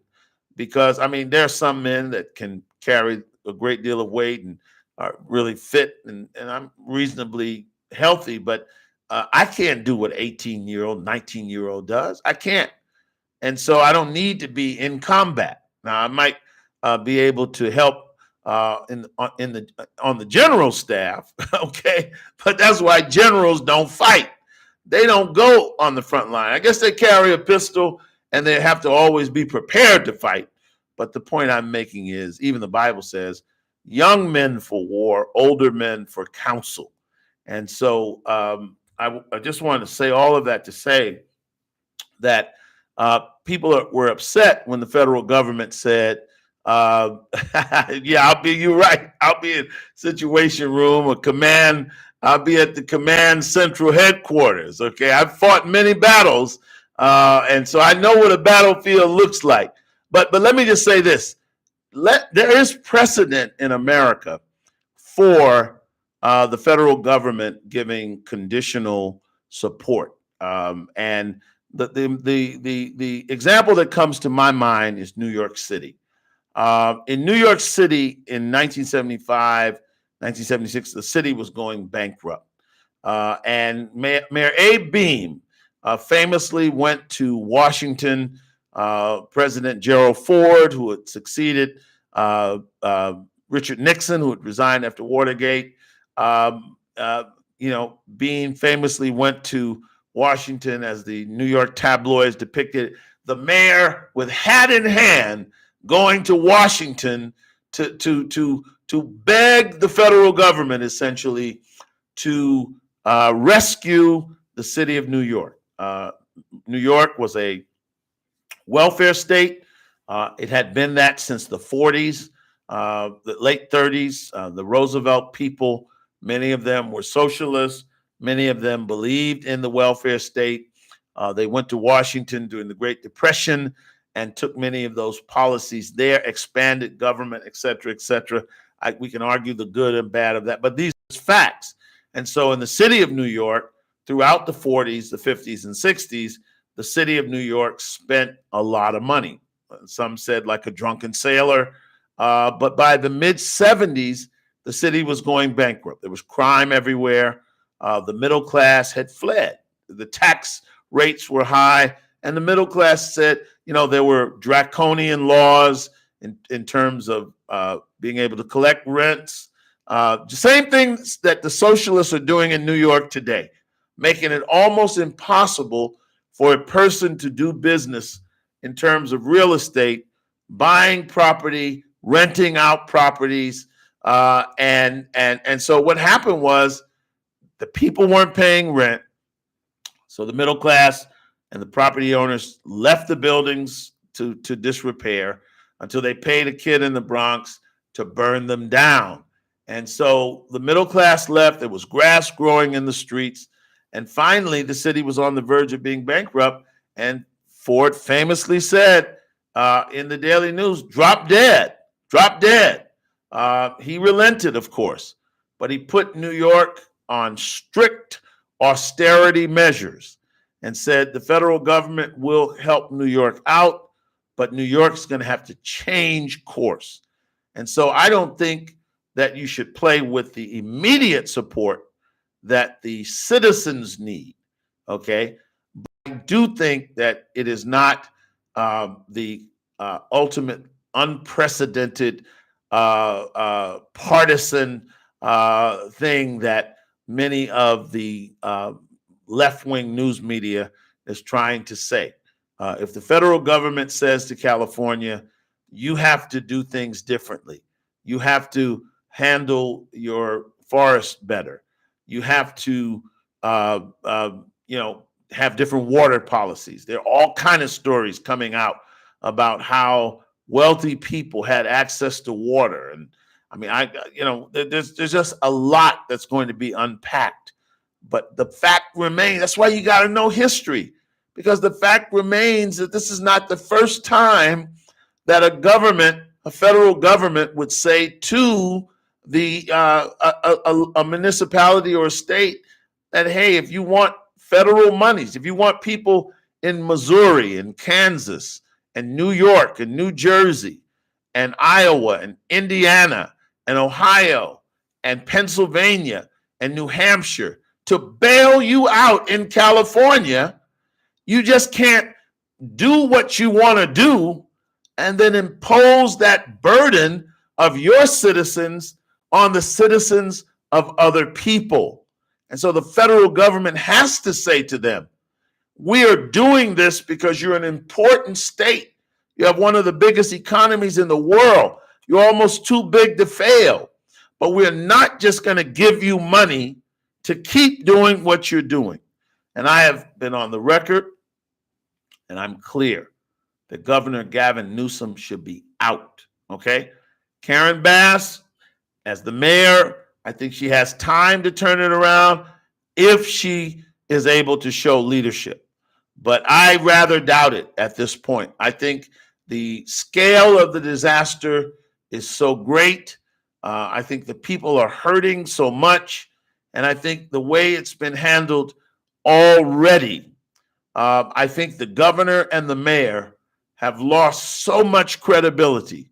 Speaker 2: because, there are some men that can carry a great deal of weight and are really fit, and I'm reasonably healthy, but I can't do what 18-year-old, 19-year-old does. I can't. And so I don't need to be in combat. Now, I might be able to help on the general staff. Okay, but that's why generals don't fight. They don't go on the front line. I guess they carry a pistol and they have to always be prepared to fight. But the point I'm making is, even the Bible says, young men for war, older men for counsel. And so I just wanted to say all of that to say that people were upset when the federal government said, yeah, you're right. I'll be in situation room or command. I'll be at the command central headquarters. Okay. I've fought many battles. And so I know what a battlefield looks like. But let me just say this. There is precedent in America for the federal government giving conditional support. And the example that comes to my mind is New York City. In New York City in 1975, 1976, the city was going bankrupt. And Mayor Abe Beame famously went to Washington. President Gerald Ford, who had succeeded Richard Nixon, who had resigned after Watergate, Beame famously went to Washington, as the New York tabloids depicted, the mayor with hat in hand going to Washington to beg the federal government essentially to rescue the city of New York. New York was a welfare state. It had been that since the 40s, the late 30s. The Roosevelt people, many of them were socialists. Many of them believed in the welfare state. They went to Washington during the Great Depression and took many of those policies there, expanded government, et cetera, et cetera. We can argue the good and bad of that, but these are facts. And so in the city of New York, throughout the 40s, the 50s, and 60s, the city of New York spent a lot of money. Some said like a drunken sailor. But by the mid-70s, the city was going bankrupt. There was crime everywhere. The middle class had fled. The tax rates were high. And the middle class said, there were draconian laws in terms of being able to collect rents. The same things that the socialists are doing in New York today, making it almost impossible for a person to do business in terms of real estate, buying property, renting out properties. And so what happened was the people weren't paying rent. So the middle class and the property owners left the buildings to disrepair until they paid a kid in the Bronx to burn them down. And so the middle class left. There was grass growing in the streets. And finally, the city was on the verge of being bankrupt. And Ford famously said in the Daily News, drop dead, drop dead. He relented, of course, but he put New York on strict austerity measures and said the federal government will help New York out, but New York's going to have to change course. And so I don't think that you should play with the immediate support that the citizens need, okay? But I do think that it is not the ultimate unprecedented partisan thing that many of the left-wing news media is trying to say. If the federal government says to California, you have to do things differently, you have to handle your forest better, you have to have different water policies. There are all kinds of stories coming out about how wealthy people had access to water. And I mean, there's just a lot that's going to be unpacked. But the fact remains, that's why you got to know history, because the fact remains that this is not the first time that a federal government would say to a municipality or a state that, hey, if you want federal monies, if you want people in Missouri and Kansas and New York and New Jersey and Iowa and Indiana and Ohio and Pennsylvania and New Hampshire to bail you out in California, you just can't do what you want to do and then impose that burden of your citizens on the citizens of other people. And so the federal government has to say to them, we are doing this because you're an important state. You have one of the biggest economies in the world. You're almost too big to fail. But we're not just going to give you money to keep doing what you're doing. And I have been on the record, and I'm clear that Governor Gavin Newsom should be out. Okay? Karen Bass, as the mayor, I think she has time to turn it around if she is able to show leadership. But I rather doubt it at this point. I think the scale of the disaster is so great. I think the people are hurting so much. And I think the way it's been handled already, I think the governor and the mayor have lost so much credibility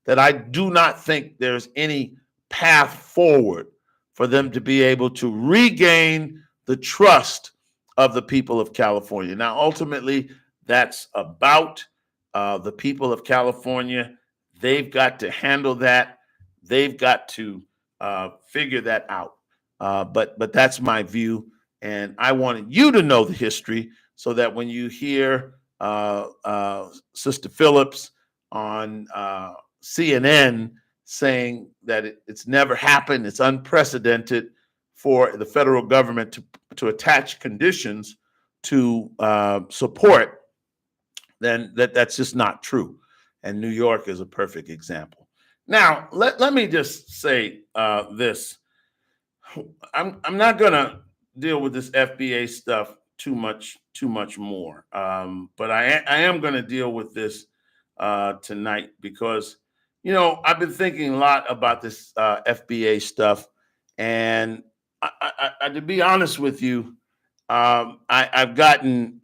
Speaker 2: that I do not think there's any path forward for them to be able to regain the trust of the people of California. Now, ultimately, that's about the people of California. They've got to handle that. They've got to figure that out. But that's my view, and I wanted you to know the history so that when you hear Sister Phillips on CNN saying that it's never happened, it's unprecedented for the federal government to attach conditions to support, then that's just not true. And New York is a perfect example. Now, let me just say this. I'm not going to deal with this FBA stuff too much more, but I am going to deal with this tonight because, you know, I've been thinking a lot about this FBA stuff, and to be honest with you, I've gotten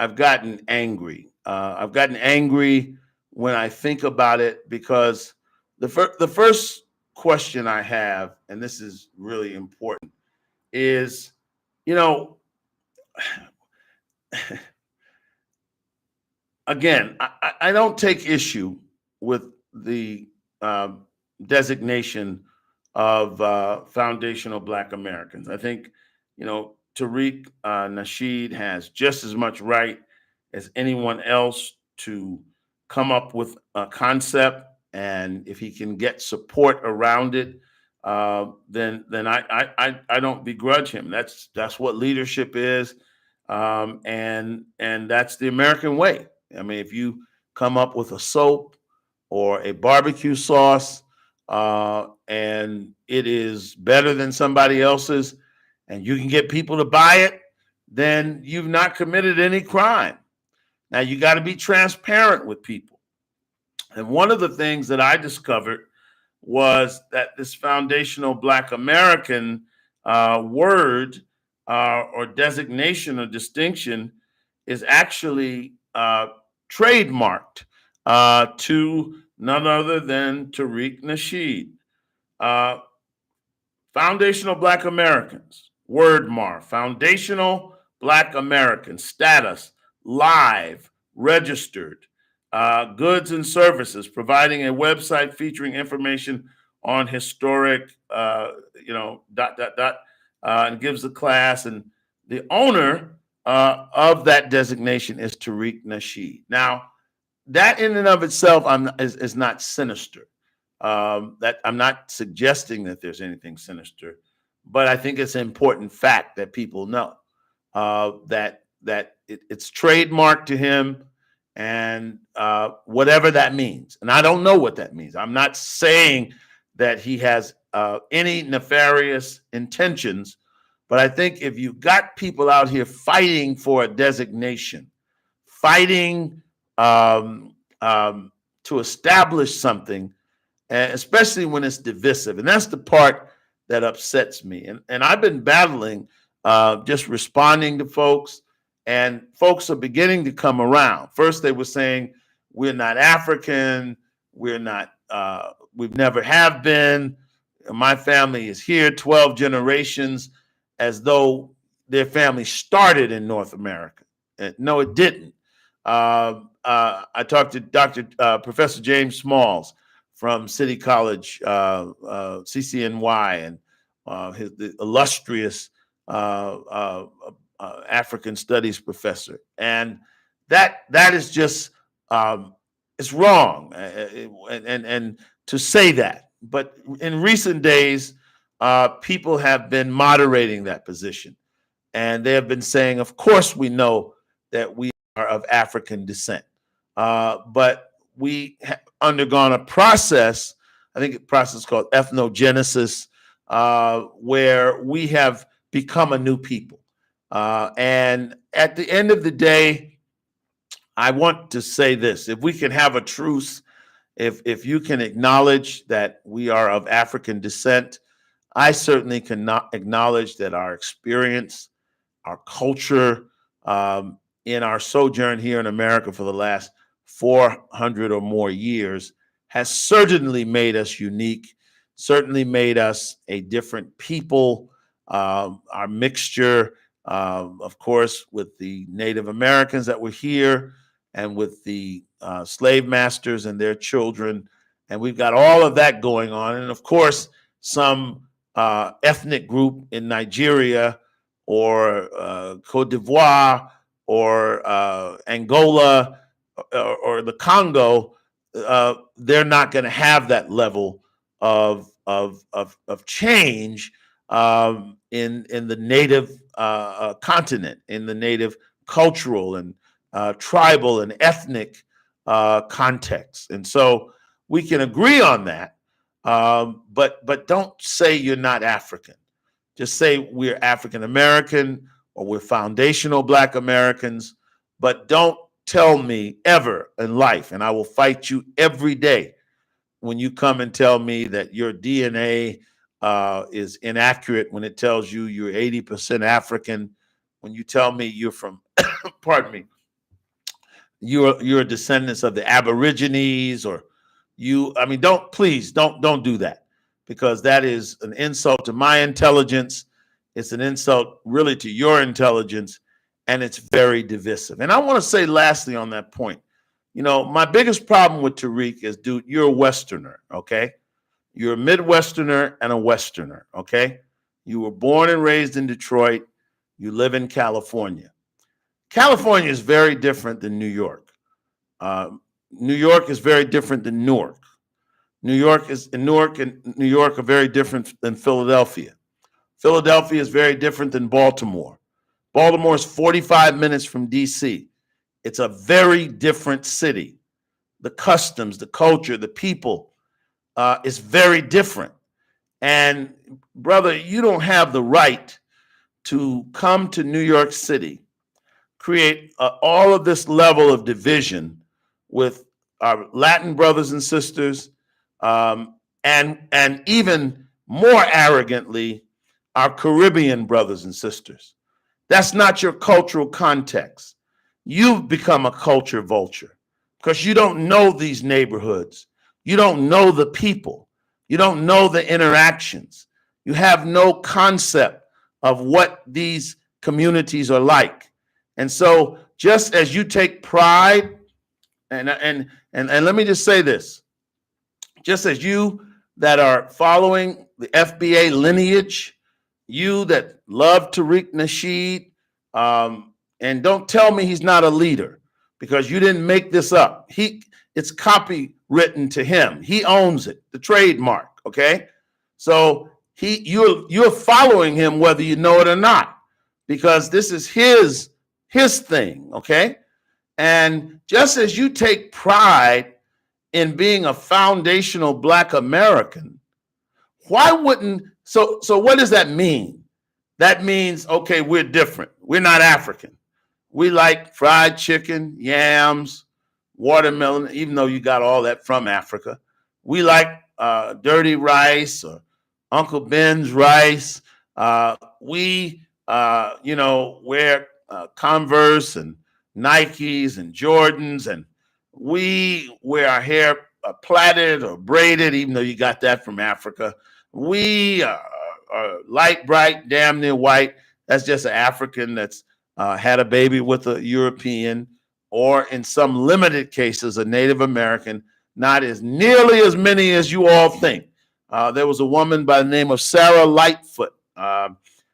Speaker 2: angry. I've gotten angry when I think about it because the first question I have, and this is really important, is, you know, again, I don't take issue with the designation of foundational Black Americans. I think, you know, Tariq Nasheed has just as much right as anyone else to come up with a concept, and if he can get support around it, then I don't begrudge him. That's what leadership is, and that's the American way. I mean, if you come up with a soap or a barbecue sauce, and it is better than somebody else's, and you can get people to buy it, then you've not committed any crime. Now, you got to be transparent with people. And one of the things that I discovered was that this foundational Black American word or designation or distinction is actually trademarked to none other than Tariq Nasheed. Foundational Black Americans, WordMar, Foundational Black Americans, status, live, registered, goods and services, providing a website featuring information on historic, and gives the class. And the owner of that designation is Tariq Nasheed. Now, that in and of itself is not sinister. That I'm not suggesting that there's anything sinister, but I think it's an important fact that people know that it's trademarked to him, and whatever that means. And I don't know what that means. I'm not saying that he has any nefarious intentions, but I think if you've got people out here fighting for a designation, fighting to establish something, especially when it's divisive. And that's the part that upsets me. And I've been battling just responding to folks, and folks are beginning to come around. First, they were saying, we're not African, we're not, we've never have been. My family is here 12 generations, as though their family started in North America. No, it didn't. I talked to Professor James Smalls from City College, CCNY, and the illustrious African Studies professor. And that is just it's wrong, and to say that. But in recent days, people have been moderating that position, and they have been saying, of course, we know that we are of African descent, but we have undergone a process, I think a process called ethnogenesis, where we have become a new people. And at the end of the day, I want to say this: if we can have a truce, if you can acknowledge that we are of African descent, I certainly cannot acknowledge that our experience, our culture, in our sojourn here in America for the last 400 or more years has certainly made us unique, certainly made us a different people. Our mixture, of course, with the Native Americans that were here and with the slave masters and their children. And we've got all of that going on. And of course, some ethnic group in Nigeria or Cote d'Ivoire or Angola or the Congo, they're not going to have that level of change in the native continent, in the native cultural and tribal and ethnic context. And so we can agree on that, but don't say you're not African. Just say we're African American or we're foundational Black Americans, but don't tell me ever in life, and I will fight you every day when you come and tell me that your DNA is inaccurate, when it tells you you're 80% African, when you tell me you're from, pardon me, you're descendants of the Aborigines, or please don't do that, because that is an insult to my intelligence. It's an insult really to your intelligence, and it's very divisive. And I want to say lastly on that point, my biggest problem with Tariq is, dude, you're a Westerner, okay? You're a Midwesterner and a Westerner, okay? You were born and raised in Detroit. You live in California. California is very different than New York. New York is very different than Newark. Newark and New York are very different than Philadelphia. Philadelphia is very different than Baltimore. Baltimore is 45 minutes from DC. It's a very different city. The customs, the culture, the people is very different. And brother, you don't have the right to come to New York City, create all of this level of division with our Latin brothers and sisters, and even more arrogantly, our Caribbean brothers and sisters. That's not your cultural context. You've become a culture vulture because you don't know these neighborhoods. You don't know the people. You don't know the interactions. You have no concept of what these communities are like. And so just as you take pride, and let me just say this, just as you that are following the FBA lineage, you that love Tariq Nasheed, and don't tell me he's not a leader, because you didn't make this up. It's copywritten to him. He owns it, the trademark, okay? So you're following him whether you know it or not, because this is his thing, okay? And just as you take pride in being a foundational Black American, why wouldn't, so what does that mean? That means, okay, we're different. We're not African. We like fried chicken, yams, watermelon, even though you got all that from Africa. We like dirty rice or Uncle Ben's rice. We wear Converse and Nikes and Jordans, and we wear our hair plaited or braided, even though you got that from Africa. We are light, bright, damn near white. That's just an African that's had a baby with a European, or in some limited cases, a Native American not as nearly as many as you all think. There was a woman by the name of Sarah Lightfoot.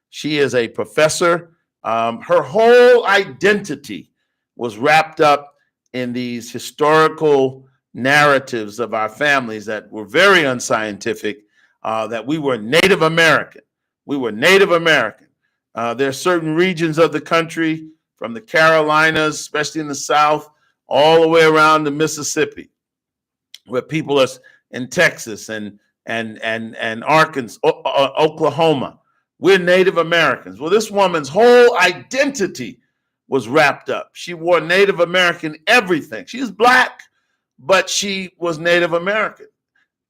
Speaker 2: She is a professor. Her whole identity was wrapped up in these historical narratives of our families that were very unscientific, that we were Native American. We were Native American. There are certain regions of the country, from the Carolinas, especially in the South, all the way around to Mississippi, where people are in Texas and Arkansas, Oklahoma. We're Native Americans. Well, this woman's whole identity was wrapped up. She wore Native American everything. She was black, but she was Native American.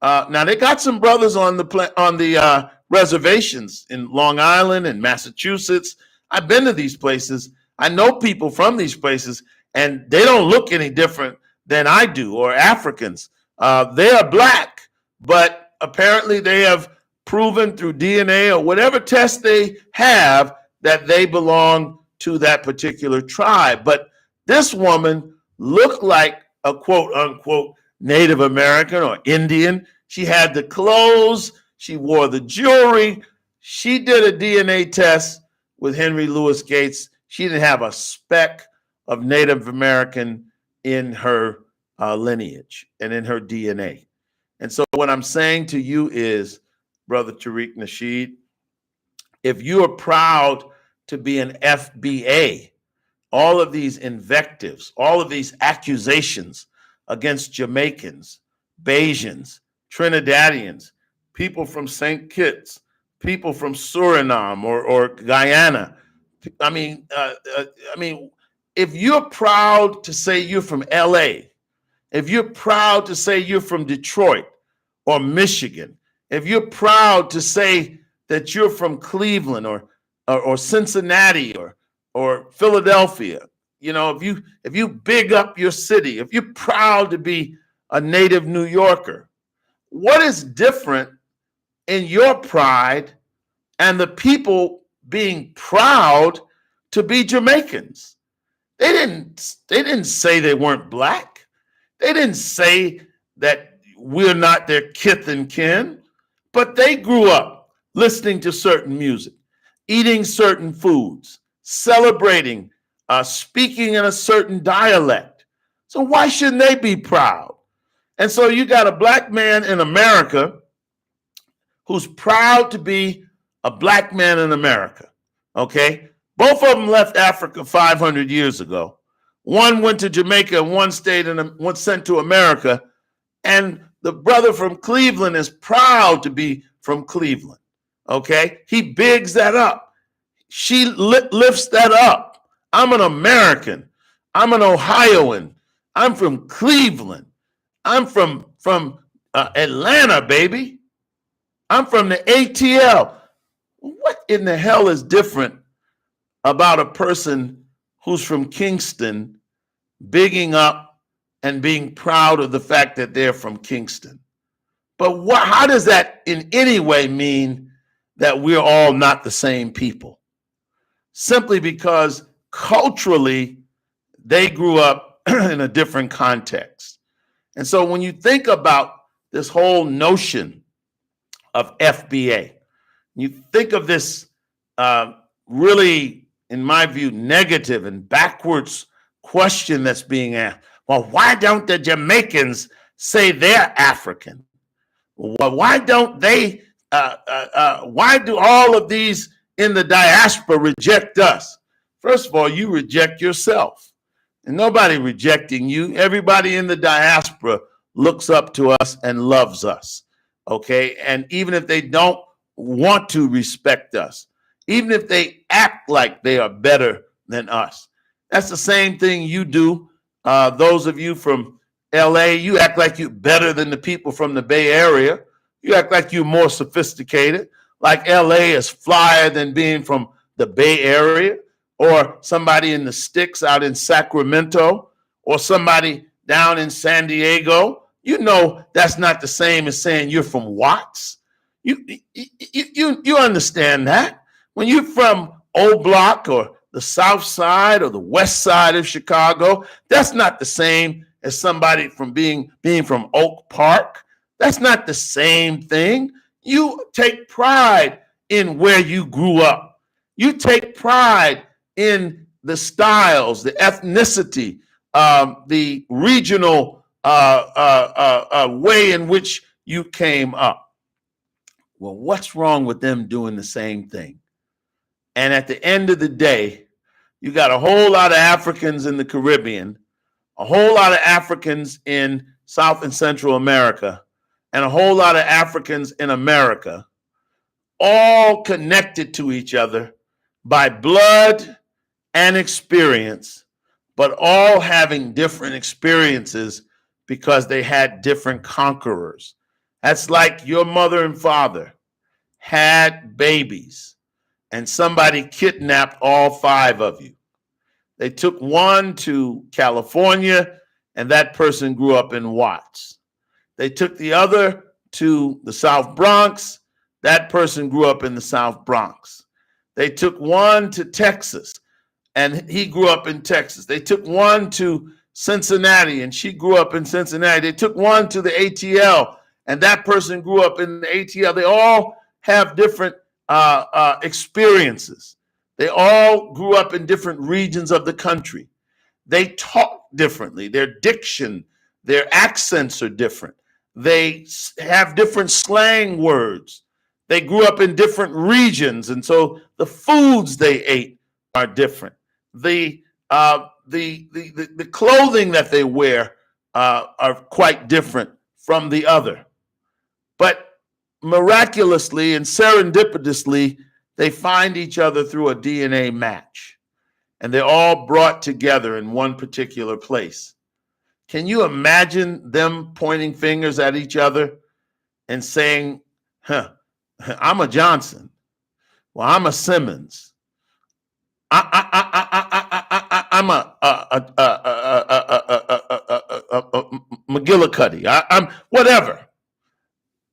Speaker 2: Now they got some brothers on the reservations in Long Island and Massachusetts. I've been to these places. I know people from these places, and they don't look any different than I do, or Africans. They are black, but apparently they have proven through DNA or whatever test they have that they belong to that particular tribe. But this woman looked like a quote unquote Native American or Indian. She had the clothes, she wore the jewelry. She did a DNA test with Henry Louis Gates. She didn't have a speck of Native American in her lineage and in her DNA. And so what I'm saying to you is, Brother Tariq Nasheed, if you are proud to be an FBA, all of these invectives, all of these accusations against Jamaicans, Bajans, Trinidadians, people from St. Kitts, people from Suriname or Guyana. I mean, if you're proud to say you're from LA, if you're proud to say you're from Detroit or Michigan, if you're proud to say that you're from Cleveland or Cincinnati or Philadelphia, you know, if you big up your city, if you're proud to be a native New Yorker, what is different in your pride and the people being proud to be Jamaicans? They didn't say they weren't black. They didn't say that we're not their kith and kin, but they grew up listening to certain music, eating certain foods, celebrating, speaking in a certain dialect. So why shouldn't they be proud? And so you got a black man in America who's proud to be a black man in America, okay? Both of them left Africa 500 years ago. One went to Jamaica and one stayed and one sent to America. And the brother from Cleveland is proud to be from Cleveland, okay? He bigs that up. She lifts that up. I'm an American. I'm an Ohioan. I'm from Cleveland. I'm from Atlanta, baby. I'm from the ATL. What in the hell is different about a person who's from Kingston bigging up and being proud of the fact that they're from Kingston? But how does that in any way mean that we're all not the same people? Simply because culturally they grew up in a different context. And so when you think about this whole notion of FBA, you think of this really, in my view, negative and backwards question that's being asked. Well, why don't the Jamaicans say they're African? Well, why don't they, why do all of these in the diaspora reject us? First of all, you reject yourself. And nobody rejecting you. Everybody in the diaspora looks up to us and loves us, okay? And even if they don't want to respect us, even if they act like they are better than us, that's the same thing you do. Those of you from LA, you act like you're better than the people from the Bay Area. You act like you're more sophisticated, like LA is flyer than being from the Bay Area, or somebody in the sticks out in Sacramento, or somebody down in San Diego. You know that's not the same as saying you're from Watts. You understand that. When you're from O Block or the South Side or the West Side of Chicago, that's not the same as somebody from being from Oak Park. That's not the same thing. You take pride in where you grew up. You take pride in the styles, the ethnicity, the regional way in which you came up. Well, what's wrong with them doing the same thing? And at the end of the day, you got a whole lot of Africans in the Caribbean, a whole lot of Africans in South and Central America, and a whole lot of Africans in America, all connected to each other by blood and experience, but all having different experiences because they had different conquerors. That's like your mother and father had babies and somebody kidnapped all 5 of you. They took one to California, and that person grew up in Watts. They took the other to the South Bronx. That person grew up in the South Bronx. They took one to Texas, and he grew up in Texas. They took one to Cincinnati, and she grew up in Cincinnati. They took one to the ATL, and that person grew up in the ATL. They all have different experiences. They all grew up in different regions of the country. They talk differently. Their diction, their accents are different. They have different slang words. They grew up in different regions, and so the foods they ate are different. The clothing that they wear are quite different from the other. But miraculously and serendipitously, they find each other through a DNA match, and they're all brought together in one particular place. Can you imagine them pointing fingers at each other and saying, I'm a Johnson. Well, I'm a Simmons. I'm a McGillicuddy. I'm whatever.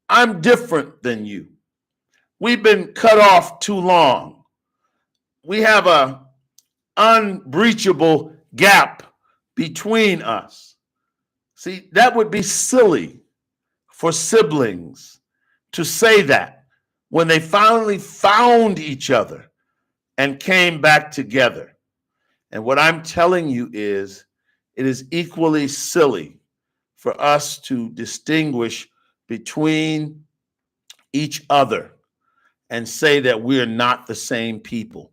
Speaker 2: I'm different than you. We've been cut off too long. We have a unbreachable gap between us. See, that would be silly for siblings to say that when they finally found each other and came back together. And what I'm telling you is, it is equally silly for us to distinguish between each other and say that we're not the same people.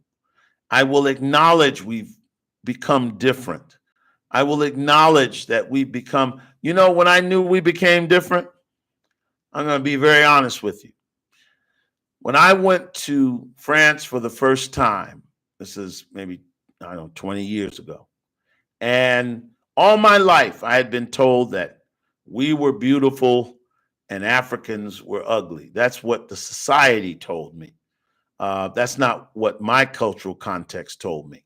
Speaker 2: I will acknowledge we've become different. I will acknowledge that we've become, when I knew we became different, I'm going to be very honest with you. When I went to France for the first time, this is maybe, 20 years ago, and all my life I had been told that we were beautiful and Africans were ugly. That's what the society told me. That's not what my cultural context told me.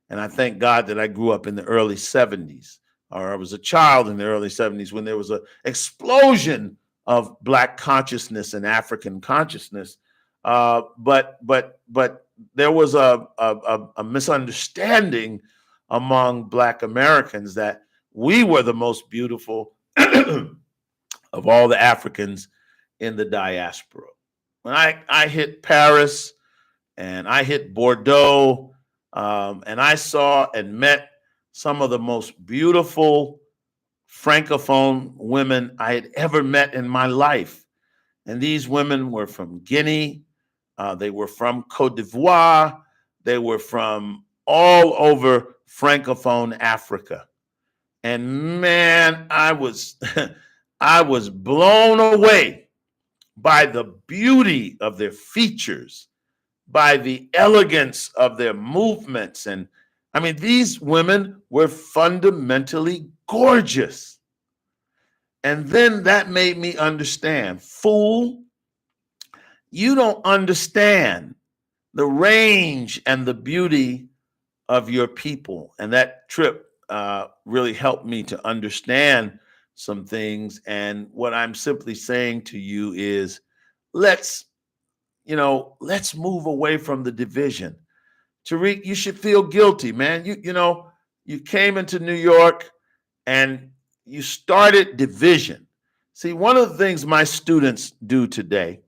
Speaker 2: And I thank God that I grew up in the early 70s, or I was a child in the early 70s when there was an explosion of Black consciousness and African consciousness. But there was a misunderstanding among Black Americans that we were the most beautiful of all the Africans in the diaspora. When I hit Paris and I hit Bordeaux, and I saw and met some of the most beautiful Francophone women I had ever met in my life. And these women were from Guinea, they were from Cote d'Ivoire, they were from all over Francophone Africa. And man, I was I was blown away by the beauty of their features, by the elegance of their movements. And I mean, these women were fundamentally gorgeous. And then that made me understand, fool, you don't understand the range and the beauty of your people. And that trip really helped me to understand some things. And what I'm simply saying to you is, let's move away from the division. Tariq, you should feel guilty, man. You came into New York and you started division. See, one of the things my students do today,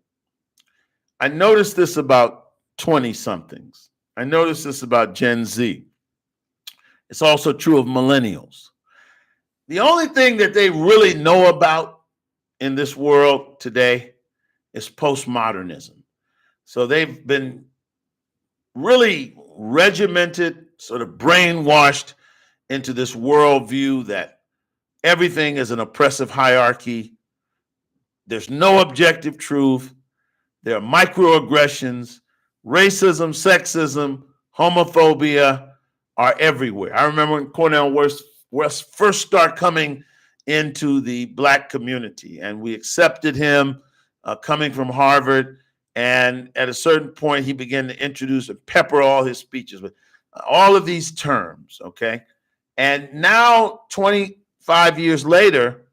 Speaker 2: I noticed this about 20 somethings. I noticed this about Gen Z. It's also true of millennials. The only thing that they really know about in this world today is postmodernism. So they've been really regimented, sort of brainwashed into this worldview that everything is an oppressive hierarchy. There's no objective truth. There are microaggressions, racism, sexism, homophobia are everywhere. I remember when Cornel West first started coming into the Black community, and we accepted him coming from Harvard. And at a certain point, he began to introduce and pepper all his speeches with all of these terms, okay? And now, 25 years later,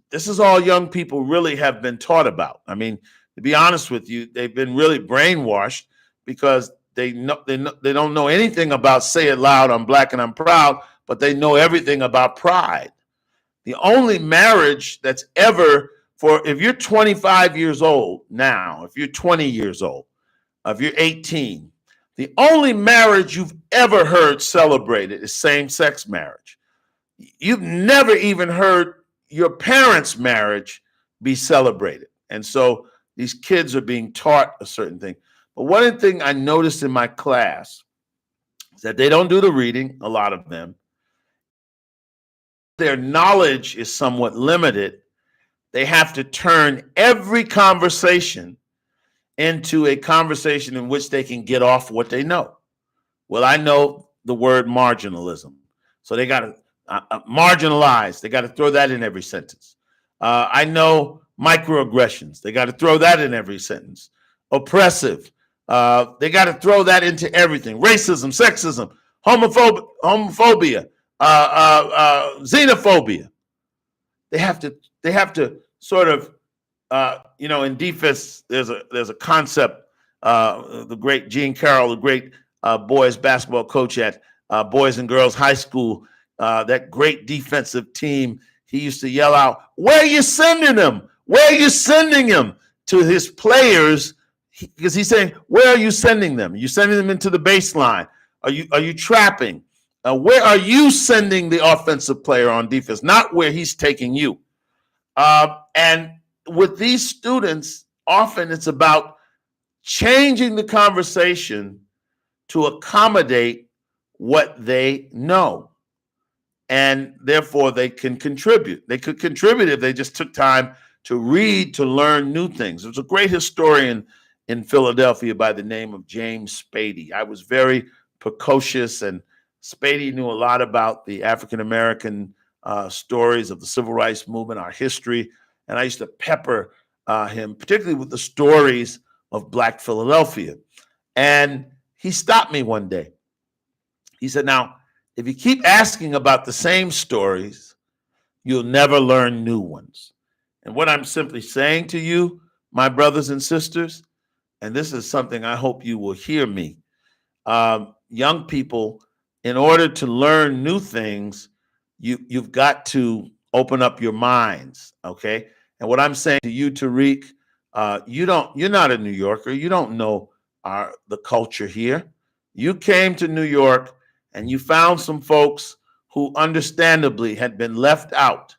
Speaker 2: this is all young people really have been taught about. I mean, to be honest with you, they've been really brainwashed because they don't know anything about say it loud, I'm Black and I'm proud, but they know everything about pride. The only marriage that's ever if you're 25 years old now, if you're 20 years old, if you're 18, the only marriage you've ever heard celebrated is same-sex marriage. You've never even heard your parents' marriage be celebrated. And so these kids are being taught a certain thing. But one thing I noticed in my class is that they don't do the reading, a lot of them. Their knowledge is somewhat limited. They have to turn every conversation into a conversation in which they can get off what they know. Well, I know the word marginalism. So they got to marginalize. They got to throw that in every sentence. I know microaggressions. They got to throw that in every sentence. Oppressive. They got to throw that into everything. Racism, sexism, homophobia, xenophobia. They have to sort of, in defense, there's a concept. The great Gene Carroll, the great boys basketball coach at Boys and Girls High School, that great defensive team, he used to yell out, "Where are you sending them? Where are you sending them?" to his players, because he's saying, "Where are you sending them? Are you sending them into the baseline? Are you trapping? Where are you sending the offensive player on defense? Not where he's taking you." And with these students, often it's about changing the conversation to accommodate what they know. And therefore, they can contribute. They could contribute if they just took time to read, to learn new things. There's a great historian in Philadelphia by the name of James Spady. I was very precocious, and Spady knew a lot about the African-American stories of the Civil Rights Movement, our history. And I used to pepper him, particularly with the stories of Black Philadelphia. And he stopped me one day. He said, "Now, if you keep asking about the same stories, you'll never learn new ones." And what I'm simply saying to you, my brothers and sisters, and this is something I hope you will hear me, young people, in order to learn new things, you've got to open up your minds, okay? And what I'm saying to you, Tariq, you're not a New Yorker. You don't know the culture here. You came to New York and you found some folks who understandably had been left out,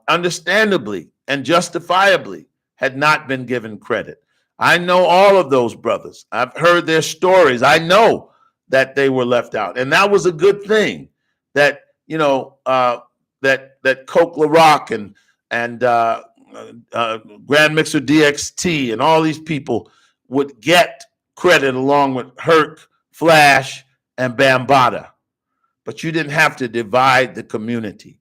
Speaker 2: understandably and justifiably had not been given credit. I know all of those brothers. I've heard their stories. I know that they were left out. And that was a good thing that, that Coke LaRock and Grand Mixer DXT and all these people would get credit along with Herc, Flash, and Bambaataa. But you didn't have to divide the community.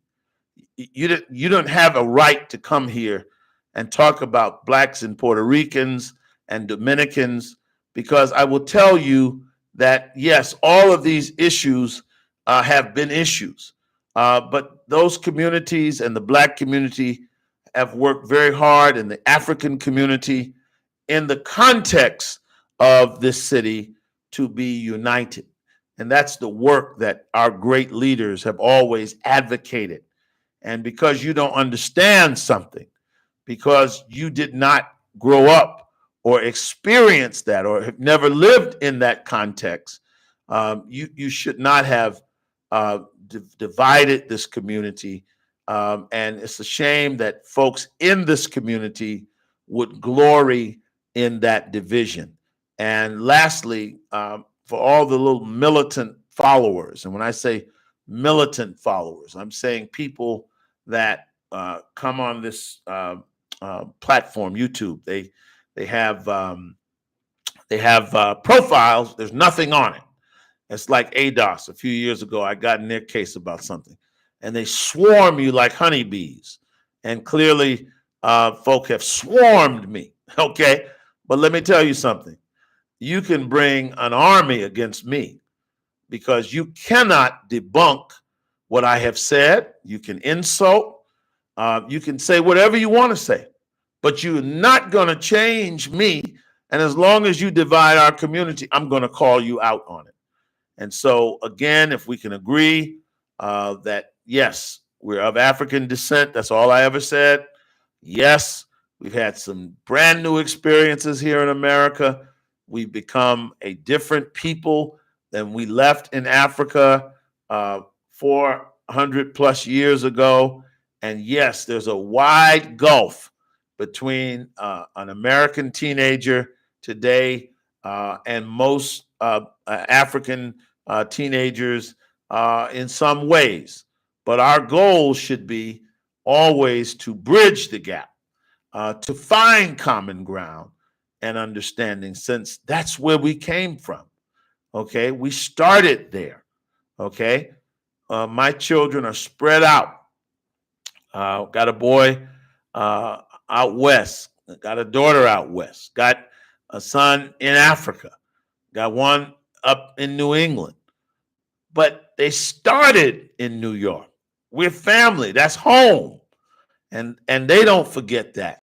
Speaker 2: You don't have a right to come here and talk about Blacks and Puerto Ricans and Dominicans, because I will tell you that, yes, all of these issues have been issues. But those communities and the Black community have worked very hard, and the African community in the context of this city, to be united. And that's the work that our great leaders have always advocated. And because you don't understand something, because you did not grow up or experience that or have never lived in that context, you should not have divided this community. And it's a shame that folks in this community would glory in that division. And lastly, for all the little militant followers, and when I say militant followers, I'm saying people that come on this platform, YouTube. They have profiles. There's nothing on it. It's like ADOS. A few years ago, I got in their case about something, and they swarm you like honeybees. And clearly, folk have swarmed me. Okay, but let me tell you something. You can bring an army against me because you cannot debunk what I have said. You can insult. You can say whatever you want to say, but you're not going to change me. And as long as you divide our community, I'm going to call you out on it. And so, again, if we can agree that, yes, we're of African descent, that's all I ever said. Yes, we've had some brand new experiences here in America. We've become a different people than we left in Africa 400 plus years ago. And yes, there's a wide gulf between an American teenager today and most African teenagers in some ways. But our goal should be always to bridge the gap, to find common ground and understanding, since that's where we came from. Okay, we started there. Okay, my children are spread out. Got a boy out west, got a daughter out west, got a son in Africa, got one up in New England. But they started in New York. We're family. That's home. And they don't forget that.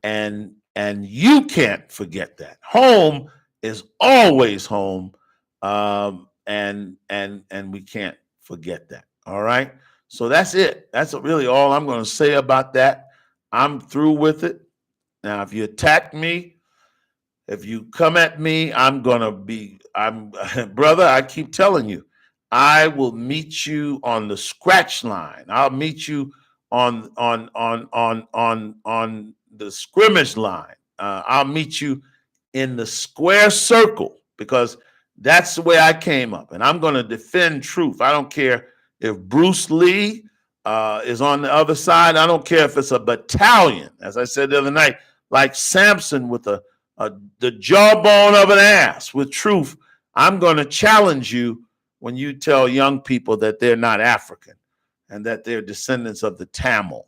Speaker 2: And you can't forget that. Home is always home. And we can't forget that. All right. So that's it. That's really all I'm going to say about that. I'm through with it. Now, if you attack me, if you come at me, brother, I keep telling you, I will meet you on the scratch line. I'll meet you on the scrimmage line. I'll meet you in the square circle, because that's the way I came up. And I'm going to defend truth. I don't care if Bruce Lee is on the other side. I don't care if it's a battalion, as I said the other night, like Samson with the jawbone of an ass with truth. I'm going to challenge you when you tell young people that they're not African and that they're descendants of the Tamil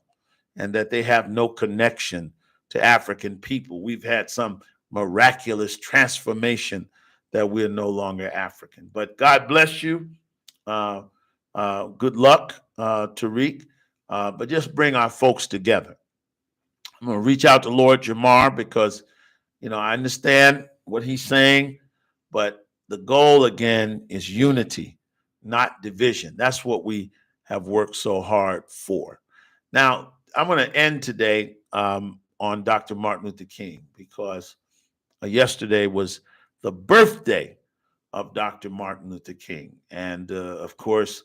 Speaker 2: and that they have no connection to African people. We've had some miraculous transformation that we're no longer African. But God bless you. Good luck, Tariq. But just bring our folks together. I'm going to reach out to Lord Jamar because, I understand what he's saying, but the goal again is unity, not division. That's what we have worked so hard for. Now, I'm going to end today on Dr. Martin Luther King, because yesterday was the birthday of Dr. Martin Luther King. And of course,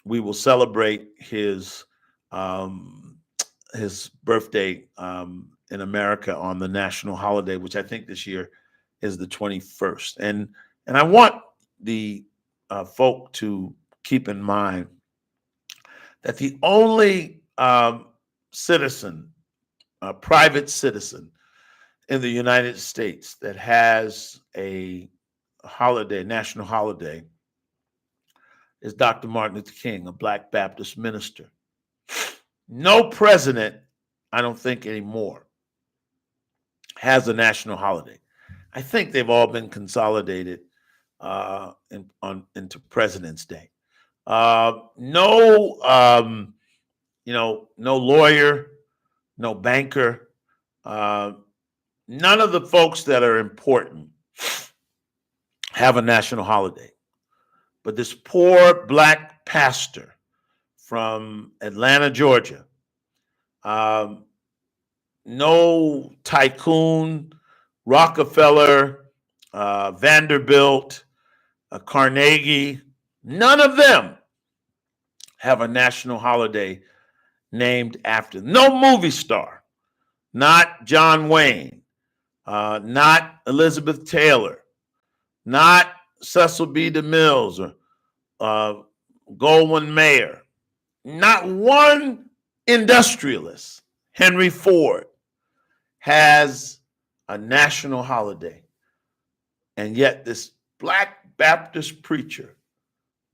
Speaker 2: we will celebrate his birthday in America on the national holiday, which I think this year is the 21st. And I want the folk to keep in mind that the only private citizen in the United States that has a holiday, national holiday, is Dr. Martin Luther King, a Black Baptist minister. No president, I don't think anymore, has a national holiday. I think they've all been consolidated into President's Day. No lawyer, no banker, none of the folks that are important have a national holiday. But this poor Black pastor from Atlanta, Georgia. No tycoon, Rockefeller, Vanderbilt, Carnegie, none of them have a national holiday named after them. No movie star, not John Wayne, not Elizabeth Taylor, not Cecil B. DeMille or Goldwyn Mayer, not one industrialist, Henry Ford, has a national holiday. And yet this Black Baptist preacher,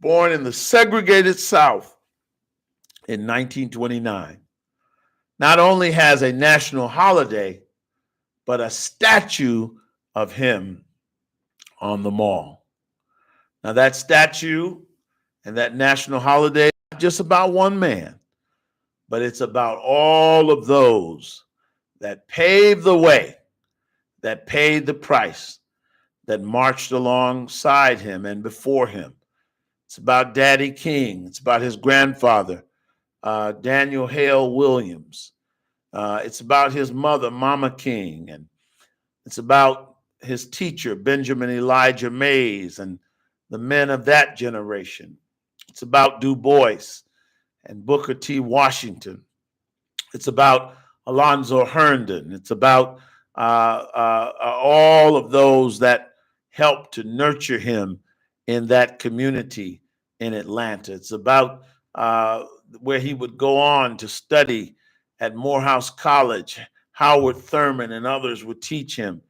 Speaker 2: born in the segregated South in 1929, not only has a national holiday, but a statue of him on the mall. Now that statue and that national holiday is not just about one man, but it's about all of those that paved the way, that paid the price, that marched alongside him and before him. It's about Daddy King. It's about his grandfather, Daniel Hale Williams. It's about his mother, Mama King. And it's about his teacher, Benjamin Elijah Mays, and the men of that generation. It's about Du Bois and Booker T. Washington. It's about Alonzo Herndon. It's about all of those that helped to nurture him in that community in Atlanta. It's about where he would go on to study at Morehouse College. Howard Thurman and others would teach him.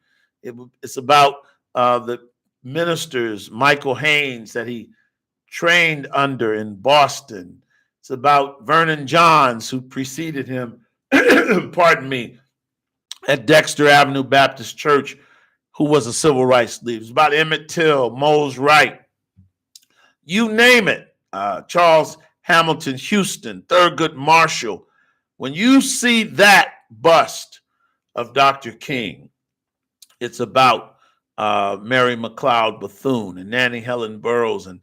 Speaker 2: It's about the ministers, Michael Haynes, that he trained under in Boston. It's about Vernon Johns, who preceded him, pardon me, at Dexter Avenue Baptist Church, who was a civil rights leader. It's about Emmett Till, Mose Wright, you name it, Charles Hamilton Houston, Thurgood Marshall. When you see that bust of Dr. King, it's about Mary McLeod Bethune and Nannie Helen Burroughs, and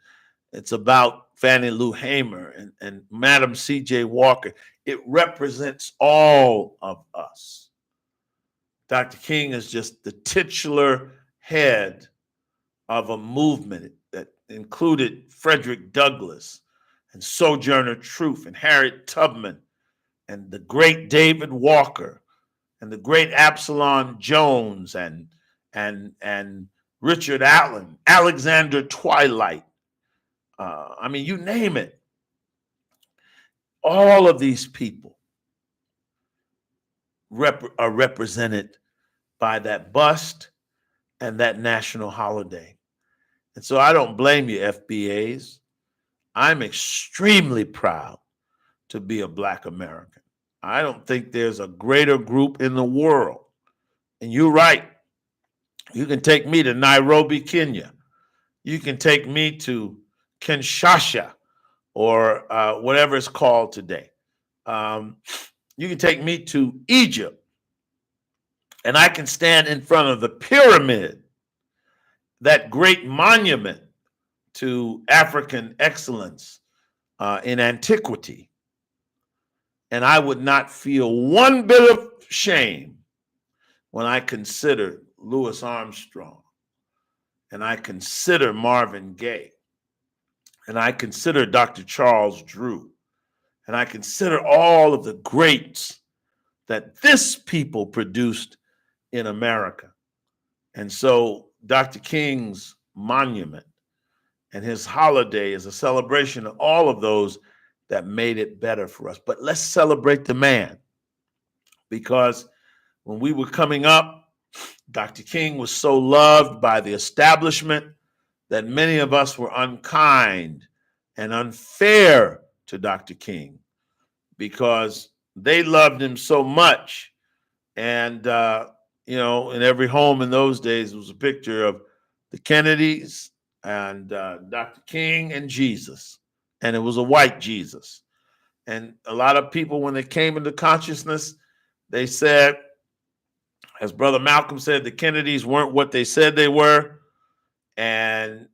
Speaker 2: it's about Fannie Lou Hamer and Madam C.J. Walker. It represents all of us. Dr. King is just the titular head of a movement that included Frederick Douglass and Sojourner Truth and Harriet Tubman and the great David Walker and the great Absalom Jones and Richard Allen, Alexander Twilight. I mean, you name it. All of these people are represented by that bust and that national holiday. And so I don't blame you, FBAs. I'm extremely proud to be a Black American. I don't think there's a greater group in the world. And you're right. You can take me to Nairobi, Kenya. You can take me to Kinshasa or whatever it's called today. You can take me to Egypt, and I can stand in front of the pyramid, that great monument to African excellence in antiquity. And I would not feel one bit of shame when I consider Louis Armstrong, and I consider Marvin Gaye, and I consider Dr. Charles Drew, and I consider all of the greats that this people produced in America. And so Dr. King's monument and his holiday is a celebration of all of those that made it better for us. But let's celebrate the man, because when we were coming up, Dr. King was so loved by the establishment that many of us were unkind and unfair to Dr. King because they loved him so much. And, in every home in those days was a picture of the Kennedys and Dr. King and Jesus. And it was a white Jesus. And a lot of people, when they came into consciousness, they said, as Brother Malcolm said, the Kennedys weren't what they said they were. And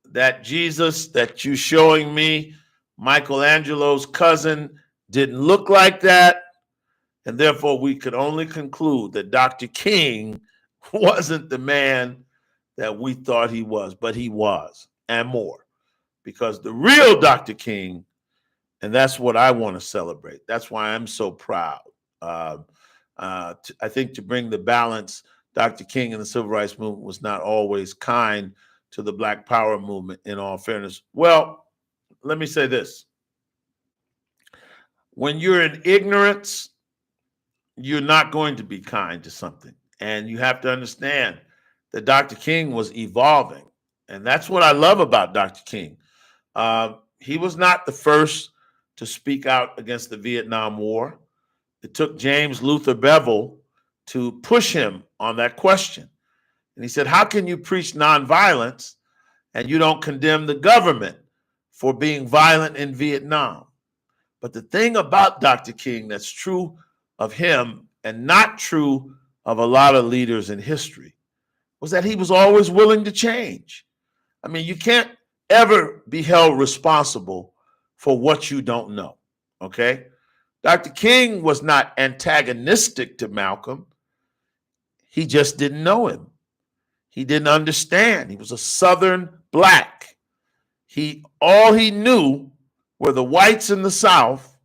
Speaker 2: that Jesus that you're showing me Michelangelo's cousin didn't look like that. And therefore, we could only conclude that Dr. King wasn't the man that we thought he was, but he was, and more. Because the real Dr. King, and that's what I want to celebrate. That's why I'm so proud. I think to bring the balance, Dr. King and the Civil Rights Movement was not always kind to the Black Power movement, in all fairness. Well, let me say this. When you're in ignorance, you're not going to be kind to something. And you have to understand that Dr. King was evolving. And that's what I love about Dr. King. He was not the first to speak out against the Vietnam War. It took James Luther Bevel to push him on that question. And he said, how can you preach nonviolence and you don't condemn the government for being violent in Vietnam? But the thing about Dr. King that's true of him and not true of a lot of leaders in history was that he was always willing to change. I mean, you can't ever be held responsible for what you don't know, okay? Dr. King was not antagonistic to Malcolm. He just didn't know him. He didn't understand. He was a Southern Black. All he knew were the whites in the South,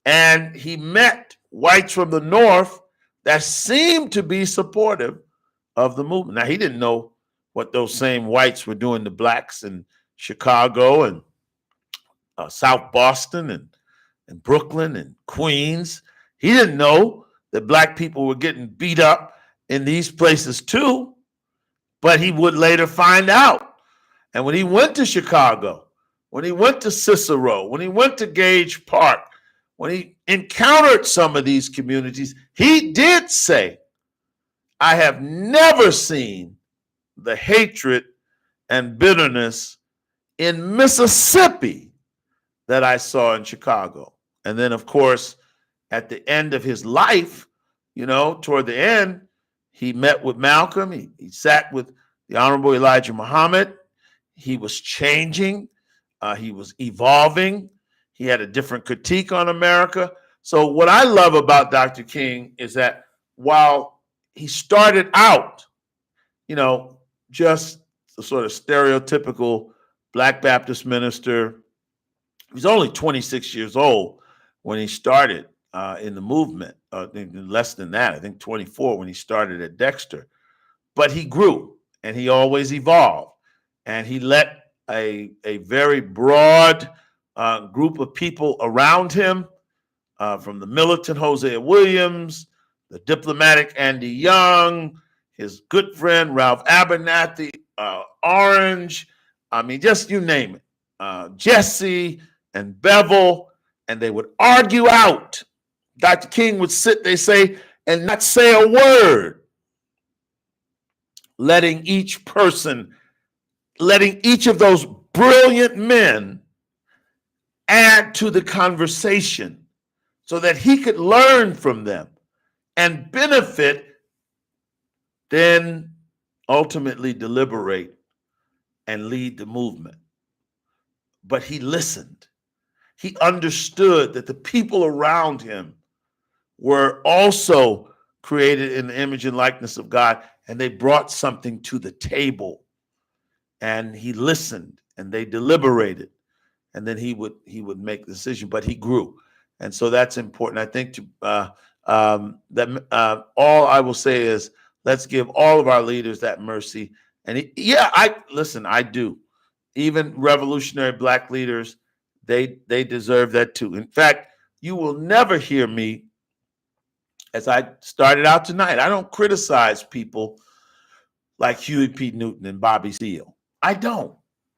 Speaker 2: and he met whites from the North that seemed to be supportive of the movement. Now, he didn't know what those same whites were doing to blacks in Chicago and South Boston and Brooklyn and Queens. He didn't know that black people were getting beat up in these places too, but he would later find out. And when he went to Chicago, when he went to Cicero, when he went to Gage Park, when he encountered some of these communities, he did say, I have never seen the hatred and bitterness in Mississippi that I saw in Chicago. And then, of course, at the end of his life, toward the end, he met with Malcolm. He sat with the Honorable Elijah Muhammad. He was changing. He was evolving. He had a different critique on America. So what I love about Dr. King is that while he started out, just the sort of stereotypical Black Baptist minister, he was only 26 years old when he started in the movement, less than that, I think 24 when he started at Dexter. But he grew and he always evolved. And he let a very broad group of people around him, from the militant Hosea Williams, the diplomatic Andy Young, his good friend Ralph Abernathy, Orange, just you name it, Jesse and Bevel, and they would argue out. Dr. King would sit, they say, and not say a word, letting each of those brilliant men add to the conversation so that he could learn from them and benefit, then ultimately deliberate and lead the movement. But he listened. He understood that the people around him were also created in the image and likeness of God, and they brought something to the table. And he listened, and they deliberated, and then he would make the decision. But he grew, and so that's important. I think all I will say is let's give all of our leaders that mercy. And I do. Even revolutionary Black leaders, they deserve that too. In fact, you will never hear me, as I started out tonight, I don't criticize people like Huey P. Newton and Bobby Seale. I don't,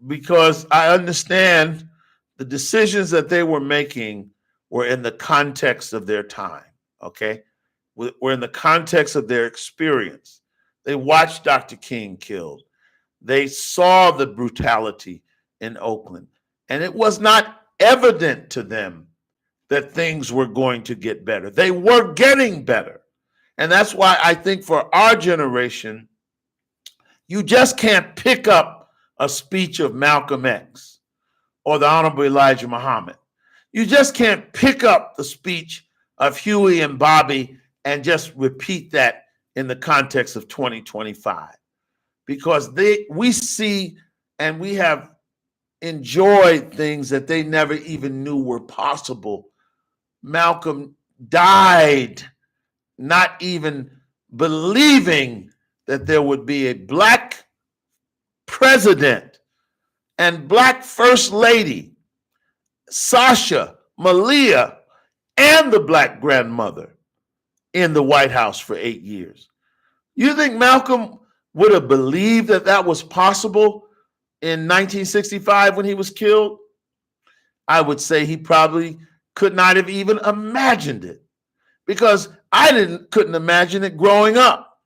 Speaker 2: because I understand the decisions that they were making were in the context of their time, okay? Were in the context of their experience. They watched Dr. King killed. They saw the brutality in Oakland, and it was not evident to them that things were going to get better. They were getting better. And that's why I think for our generation, you just can't pick up a speech of Malcolm X or the Honorable Elijah Muhammad. You just can't pick up the speech of Huey and Bobby and just repeat that in the context of 2025, because we see and we have enjoyed things that they never even knew were possible. Malcolm died not even believing that there would be a black president and black first lady, Sasha, Malia, and the black grandmother in the White House for 8 years. You think Malcolm would have believed that that was possible in 1965 when he was killed? I would say he probably could not have even imagined it, because I couldn't imagine it growing up.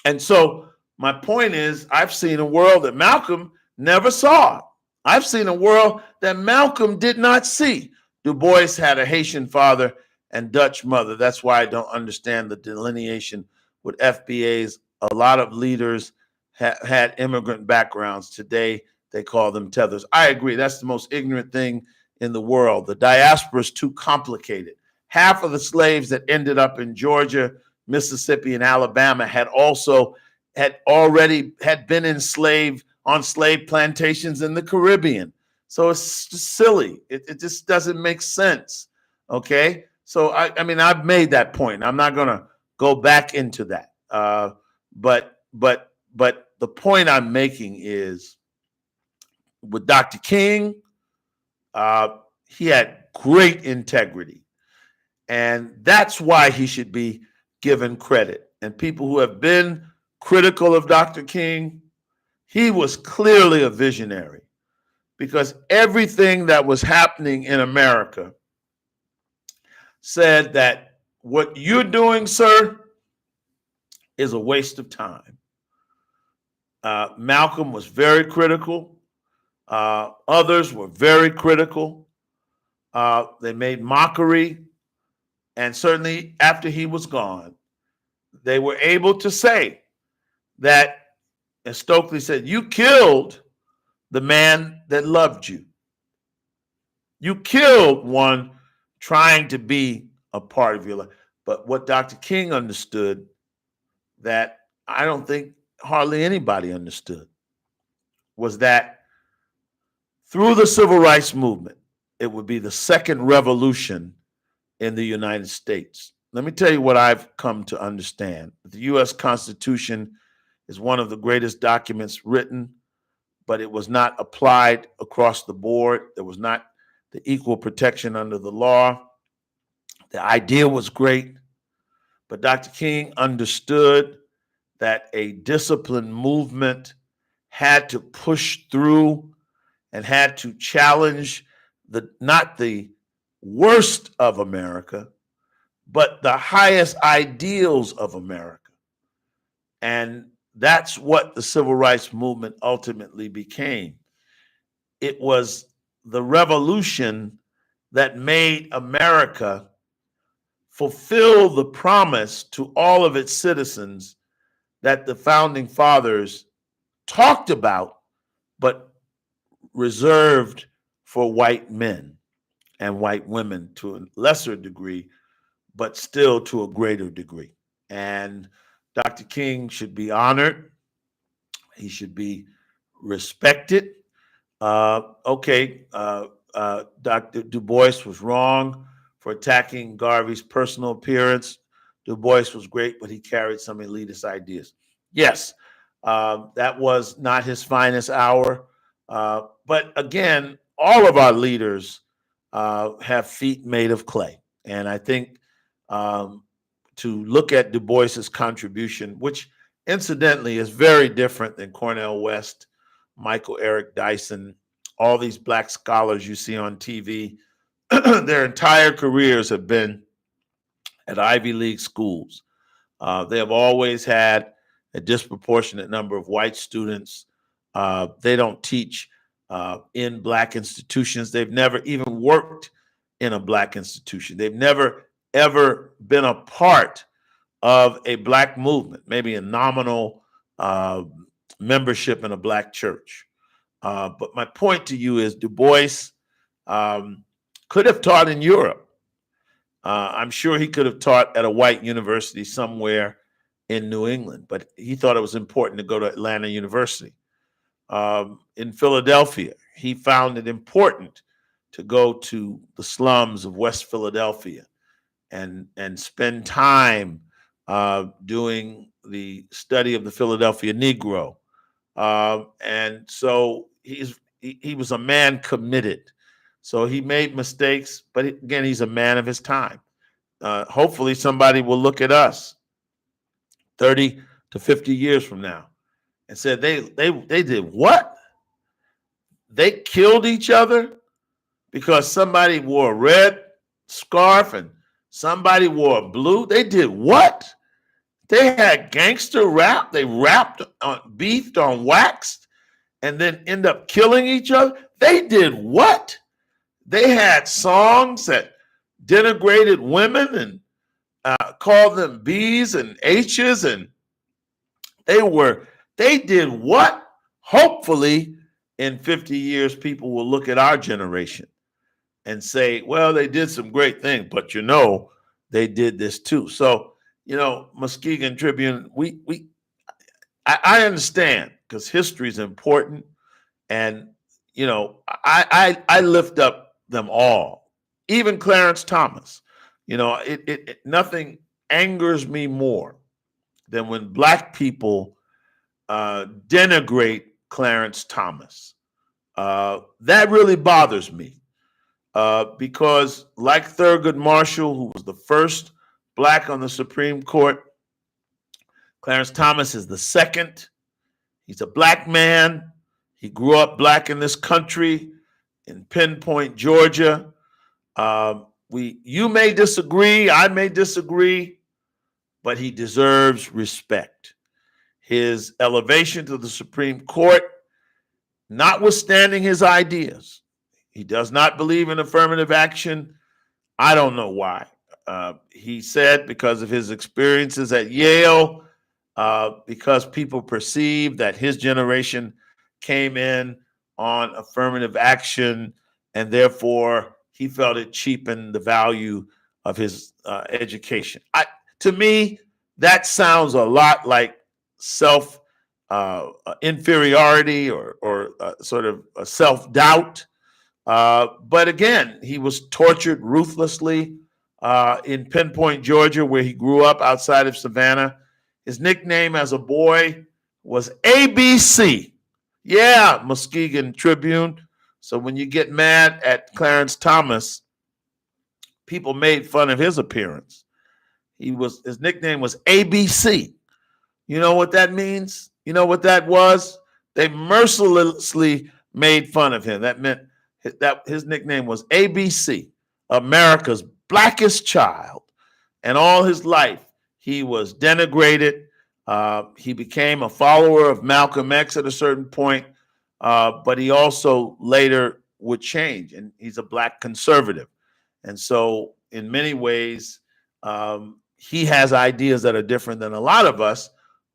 Speaker 2: And so my point is, I've seen a world that Malcolm never saw. I've seen a world that Malcolm did not see. Du Bois had a Haitian father and Dutch mother. That's why I don't understand the delineation with FBAs. A lot of leaders had immigrant backgrounds. Today, they call them tethers. I agree. That's the most ignorant thing in the world. The diaspora is too complicated. Half of the slaves that ended up in Georgia, Mississippi, and Alabama had been enslaved on slave plantations in the Caribbean. So it's just silly. It just doesn't make sense. Okay. So I mean, I've made that point. I'm not going to go back into that. But the point I'm making is, with Dr. King, he had great integrity, and that's why he should be given credit. And people who have been critical of Dr. King, he was clearly a visionary, because everything that was happening in America said that what you're doing, sir, is a waste of time. Malcolm was very critical. Others were very critical. They made mockery. And certainly after he was gone, they were able to say that, as Stokely said, you killed the man that loved you. You killed one trying to be a part of your life. But what Dr. King understood, that I don't think hardly anybody understood, was that through the civil rights movement, it would be the second revolution in the United States. Let me tell you what I've come to understand. The U.S. Constitution is one of the greatest documents written, but it was not applied across the board. There was not the equal protection under the law. The idea was great, but Dr. King understood that a disciplined movement had to push through and had to challenge not the worst of America, but the highest ideals of America. And that's what the civil rights movement ultimately became. It was the revolution that made America fulfill the promise to all of its citizens that the founding fathers talked about, but reserved for white men and white women to a lesser degree, but still to a greater degree. And Dr. King should be honored. He should be respected. Dr. Du Bois was wrong for attacking Garvey's personal appearance. Du Bois was great, but he carried some elitist ideas. Yes, that was not his finest hour. But again, all of our leaders have feet made of clay. And I think to look at Du Bois's contribution, which incidentally is very different than Cornel West, Michael Eric Dyson, all these black scholars you see on TV, their entire careers have been at Ivy League schools. They have always had a disproportionate number of white students. They don't teach in black institutions. They've never even worked in a black institution. They've never, ever been a part of a black movement, maybe a nominal membership in a black church.
Speaker 3: But my point to you is Du Bois could have taught in Europe. I'm sure he could have taught at a white university somewhere in New England, but he thought it was important to go to Atlanta University. In Philadelphia, he found it important to go to the slums of West Philadelphia and spend time doing the study of the Philadelphia Negro. And so he was a man committed. So he made mistakes, but again, he's a man of his time. Hopefully somebody will look at us 30 to 50 years from now and said, they did what? They killed each other because somebody wore a red scarf and somebody wore a blue. They did what? They had gangster rap. They rapped on, beefed on waxed, and then end up killing each other. They did what? They had songs that denigrated women and called them B's and H's, and they did what? Hopefully, in 50 years, people will look at our generation and say, well, they did some great things, but they did this too. So, Muskegon Tribune, I understand because history is important, and I lift up them all, even Clarence Thomas. Nothing angers me more than when Black people denigrate Clarence Thomas. That really bothers me because, like Thurgood Marshall, who was the first Black on the Supreme Court, Clarence Thomas is the second. He's a Black man. He grew up Black in this country, in Pinpoint, Georgia. You may disagree, I may disagree, but he deserves respect. His elevation to the Supreme Court, notwithstanding his ideas, he does not believe in affirmative action. I don't know why. He said because of his experiences at Yale, because people perceive that his generation came in on affirmative action, and therefore he felt it cheapened the value of his education. To me, that sounds a lot like self inferiority or sort of a self-doubt. But again, he was tortured ruthlessly in Pinpoint, Georgia, where he grew up outside of Savannah. His nickname as a boy was ABC. Yeah, Muskegon Tribune. So when you get mad at Clarence Thomas, people made fun of his appearance. His nickname was ABC. You know what that means? You know what that was? They mercilessly made fun of him. That meant that his nickname was ABC, America's blackest child. And all his life, he was denigrated. He became a follower of Malcolm X at a certain point, but he also later would change, and he's a Black conservative. And so in many ways, he has ideas that are different than a lot of us,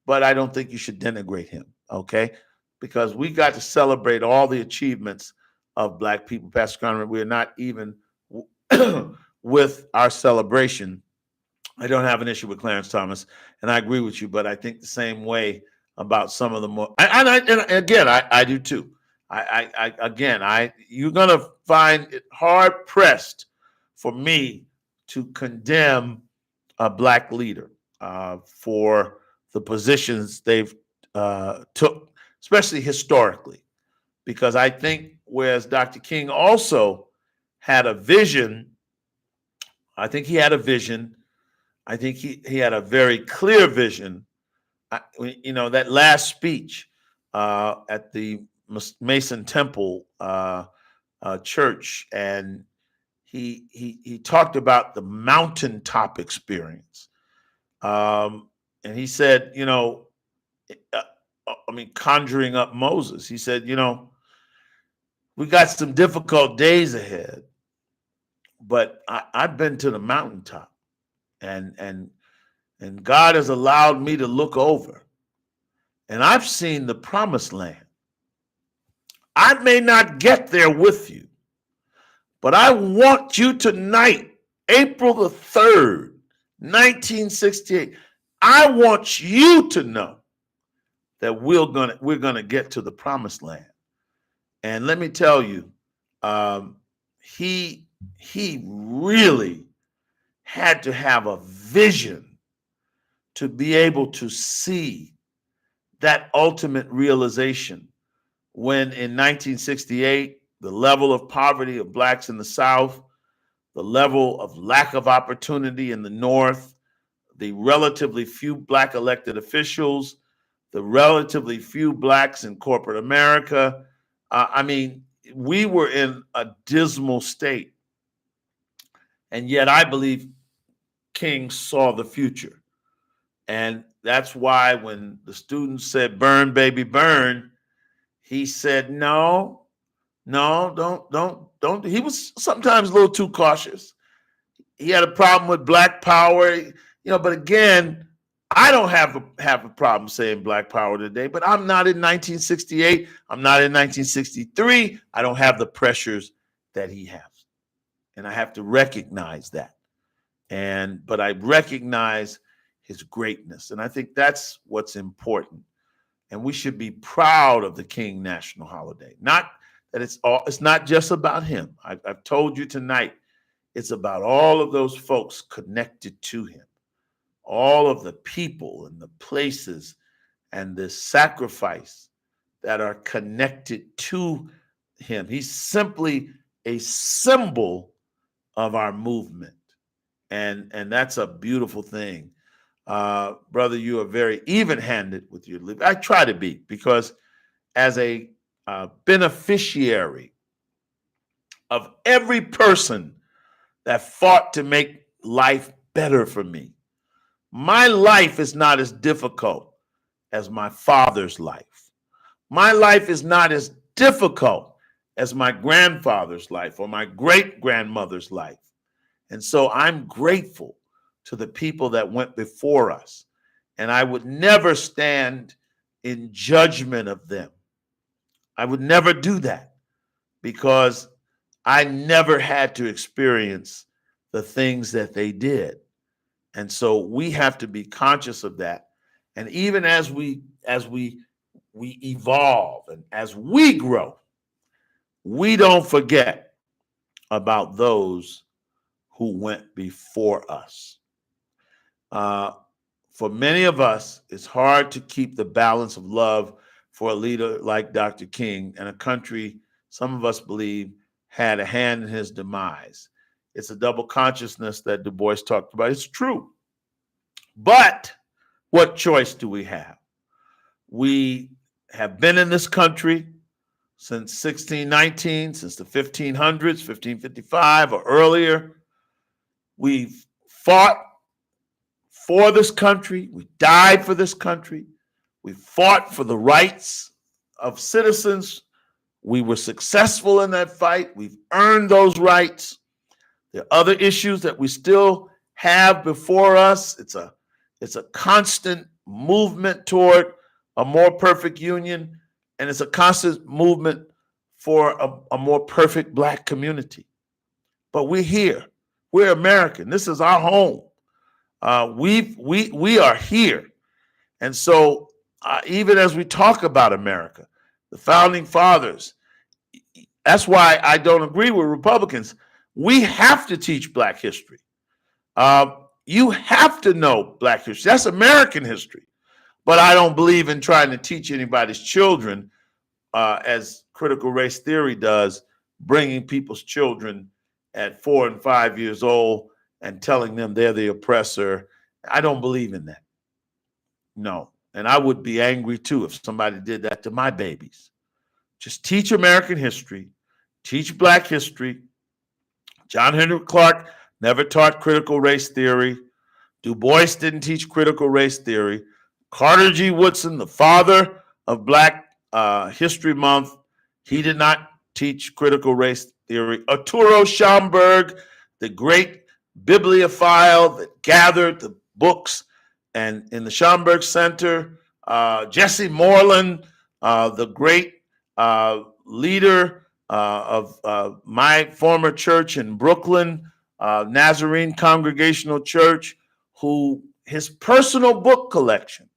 Speaker 3: but I don't think you should denigrate him, okay? Because we got to celebrate all the achievements of Black people. Pastor Conrad, we're not even with our celebration. I don't have an issue with Clarence Thomas, and I agree with you, but I think the same way about some of the more, and again, I do too. You're going to find it hard pressed for me to condemn a Black leader for the positions they've took, especially historically, because I think whereas Dr. King also had a vision, I think he had a vision. I think he had a very clear vision. That last speech at the Mason Temple church, and he talked about the mountaintop experience. And he said, conjuring up Moses, he said, we got some difficult days ahead, but I've been to the mountaintop, and God has allowed me to look over, and I've seen the promised land. I may not get there with you, but I want you tonight, April the 3rd, 1968, I want you to know that we're gonna get to the promised land. And let me tell you, he really had to have a vision to be able to see that ultimate realization when in 1968, the level of poverty of blacks in the South, the level of lack of opportunity in the North, the relatively few black elected officials, the relatively few blacks in corporate America. I mean, we were in a dismal state. And yet I believe King saw the future. And that's why when the students said, burn, baby, burn, he said, no, don't. He was sometimes a little too cautious. He had a problem with black power, but again, I don't have a problem saying black power today, but I'm not in 1968. I'm not in 1963. I don't have the pressures that he has. And I have to recognize that. But I recognize his greatness. And I think that's what's important. And we should be proud of the King National Holiday. Not that it's not just about him. I've told you tonight, it's about all of those folks connected to him, all of the people and the places and the sacrifice that are connected to him. He's simply a symbol of our movement. And that's a beautiful thing. Brother, you are very even-handed with your living. I try to be, because as a beneficiary of every person that fought to make life better for me, my life is not as difficult as my father's life. My life is not as difficult as my grandfather's life or my great-grandmother's life. And so I'm grateful to the people that went before us. And I would never stand in judgment of them. I would never do that, because I never had to experience the things that they did. And so we have to be conscious of that. And even as we evolve and as we grow, we don't forget about those who went before us. For many of us, it's hard to keep the balance of love for a leader like Dr. King and a country some of us believe had a hand in his demise. It's a double consciousness that Du Bois talked about. It's true. But what choice do we have? We have been in this country since 1619, since the 1500s, 1555 or earlier. We've fought for this country. We died for this country. We fought for the rights of citizens. We were successful in that fight. We've earned those rights. There are other issues that we still have before us. It's a constant movement toward a more perfect union, and it's a constant movement for a more perfect Black community. But we're here. We're American. This is our home. We are here. And so even as we talk about America, the founding fathers, that's why I don't agree with Republicans. We have to teach Black history. You have to know Black history. That's American history. But I don't believe in trying to teach anybody's children, as critical race theory does, bringing people's children at 4 and 5 years old and telling them they're the oppressor. I don't believe in that. No. And I would be angry too if somebody did that to my babies. Just teach American history, teach Black history. John Henrik Clark never taught critical race theory. Du Bois didn't teach critical race theory. Carter G. Woodson, the father of Black History Month, he did not teach critical race theory. Arturo Schomburg, the great bibliophile that gathered the books and in the Schomburg Center, Jesse Moreland, the great leader of my former church in Brooklyn, Nazarene Congregational Church, who his personal book collection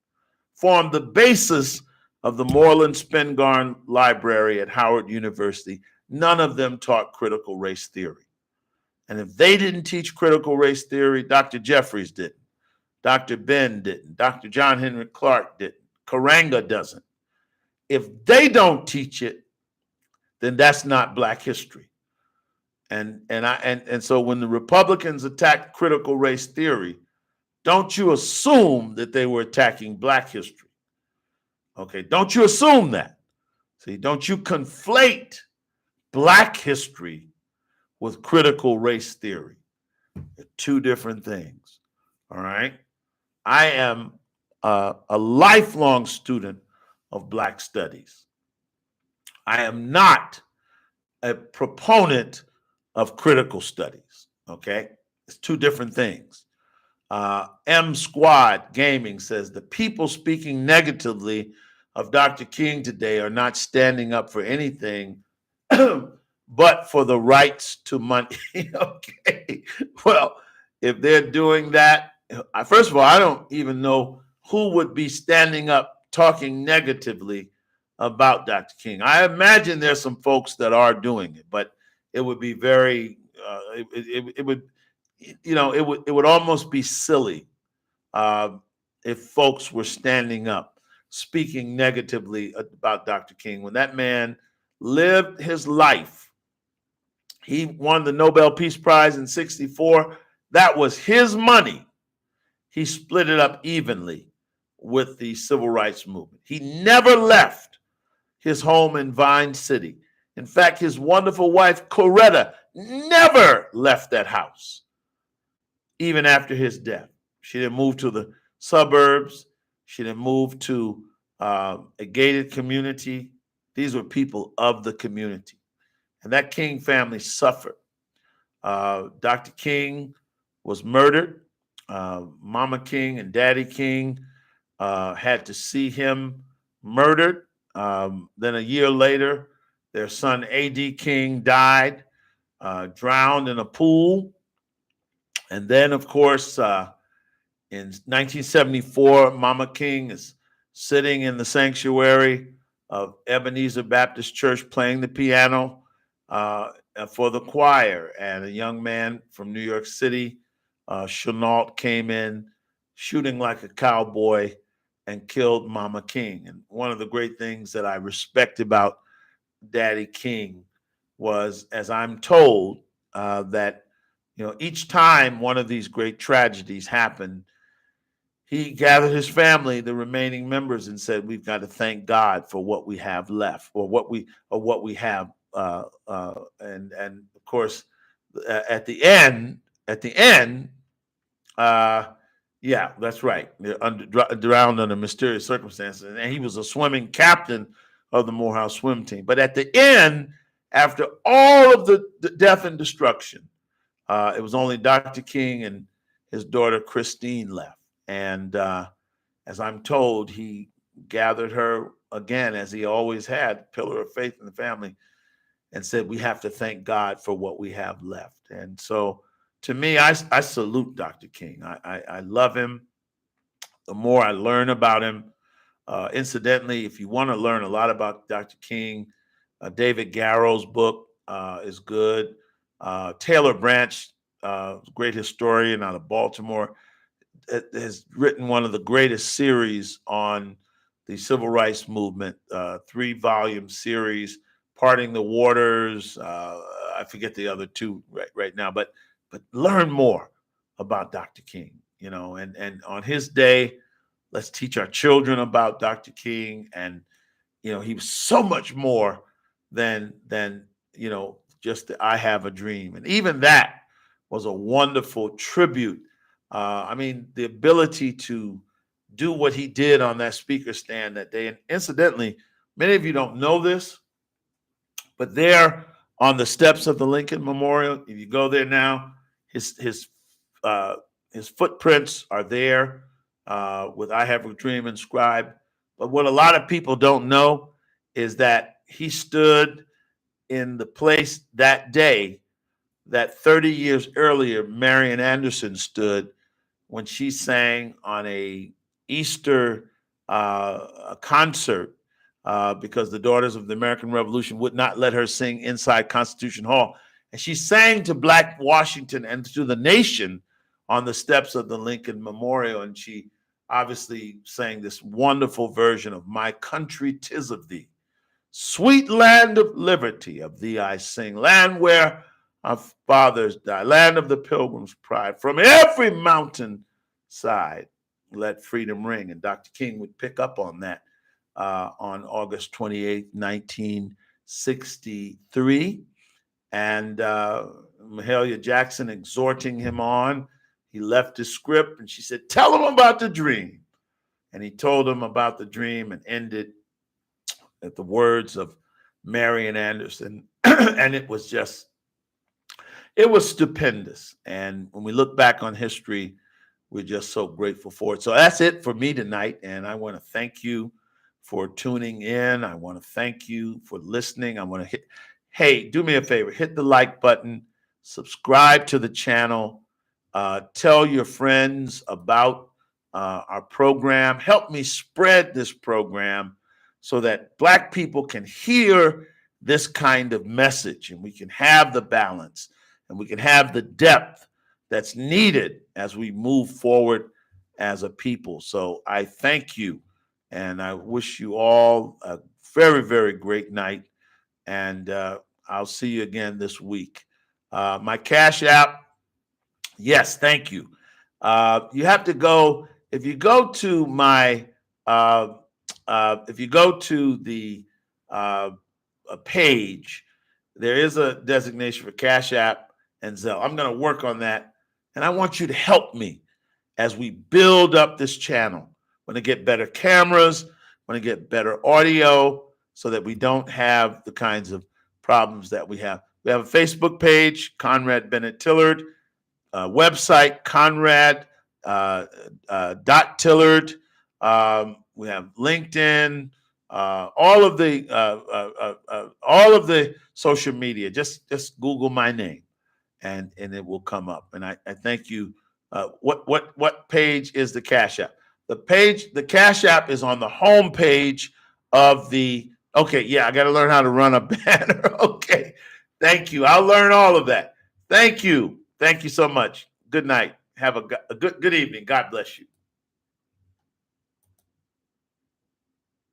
Speaker 3: formed the basis of the Moreland Spingarn Library at Howard University. None of them taught critical race theory. And if they didn't teach critical race theory, Dr. Jeffries didn't. Dr. Ben didn't. Dr. John Henry Clark didn't. Karanga doesn't. If they don't teach it, then that's not Black history. And so when the Republicans attacked critical race theory, don't you assume that they were attacking Black history. Okay, don't you assume that. See, don't you conflate Black history with critical race theory. They're two different things. All right. I am a lifelong student of Black studies. I am not a proponent of critical studies. Okay. It's two different things. M Squad Gaming says the people speaking negatively of Dr. King today are not standing up for anything but for the rights to money. Okay. Well, if they're doing that, first of all, I don't even know who would be standing up talking negatively about Dr. King. I imagine there's some folks that are doing it, but it would be very, it would almost be silly if folks were standing up speaking negatively about Dr. King. When that man lived his life, he won the Nobel Peace Prize in '64. That was his money. He split it up evenly with the civil rights movement. He never left his home in Vine City. In fact, his wonderful wife, Coretta, never left that house, even after his death. She didn't move to the suburbs. She didn't move to a gated community. These were people of the community. And that King family suffered. Dr. King was murdered. Mama King and Daddy King had to see him murdered. Then a year later, their son A.D. King died, drowned in a pool. And then, of course, in 1974, Mama King is sitting in the sanctuary of Ebenezer Baptist Church playing the piano for the choir. And a young man from New York City, Chenault, came in shooting like a cowboy and killed Mama King. And one of the great things that I respect about Daddy King was, as I'm told, that each time one of these great tragedies happened, he gathered his family, the remaining members, and said, "We've got to thank God for what we have left, or what we have." And of course, at the end, yeah, that's right. They're drowned under mysterious circumstances, and he was a swimming captain of the Morehouse swim team. But at the end, after all of the death and destruction, it was only Dr. King and his daughter Christine left. And as I'm told, he gathered her again, as he always had, pillar of faith in the family, and said, "We have to thank God for what we have left." And so, to me, I salute Dr. King. I love him. The more I learn about him, incidentally, if you want to learn a lot about Dr. King, David Garrow's book is good. Taylor Branch, great historian out of Baltimore, has written one of the greatest series on the civil rights movement, 3-volume series, Parting the Waters. I forget the other two right now, but learn more about Dr. King, and on his day, let's teach our children about Dr. King. And, he was so much more than just the "I have a dream." And even that was a wonderful tribute. The ability to do what he did on that speaker stand that day. And incidentally, many of you don't know this, but there on the steps of the Lincoln Memorial, if you go there now, his footprints are there with "I have a dream" inscribed. But what a lot of people don't know is that he stood in the place that day that 30 years earlier Marian Anderson stood when she sang on a Easter concert because the Daughters of the American Revolution would not let her sing inside Constitution Hall. And she sang to Black Washington and to the nation on the steps of the Lincoln Memorial. And she obviously sang this wonderful version of My Country 'Tis of Thee. Sweet land of liberty, of thee I sing, land where our fathers died, land of the pilgrim's pride. From every mountain side, let freedom ring. And Dr. King would pick up on that on August 28th, 1963. And Mahalia Jackson exhorting him on. He left his script and she said, tell him about the dream. And he told him about the dream and ended at the words of Marian Anderson. And it was stupendous. And when we look back on history, we're just so grateful for it. So that's it for me tonight. And I want to thank you for tuning in. I want to thank you for listening. I want to hey, do me a favor, hit the like button, subscribe to the channel, tell your friends about our program. Help me spread this program so that Black people can hear this kind of message and we can have the balance and we can have the depth that's needed as we move forward as a people. So I thank you and I wish you all a very, very great night. And I'll see you again this week. My Cash App, yes, thank you. You have to go, if you go to my, if you go to the page, there is a designation for Cash App and Zelle. I'm going to work on that. And I want you to help me as we build up this channel. I want to get better cameras, I want to get better audio so that we don't have the kinds of problems that we have. We have a Facebook page, Conrad Bennett Tillard, website, Conrad .Tillard. We have LinkedIn, all of the social media. Just Google my name, and it will come up. And I thank you. What page is the Cash App? The Cash App is on the home page of the. Okay, yeah, I got to learn how to run a banner. Okay, thank you. I'll learn all of that. Thank you. Thank you so much. Good night. Have a good evening. God bless you.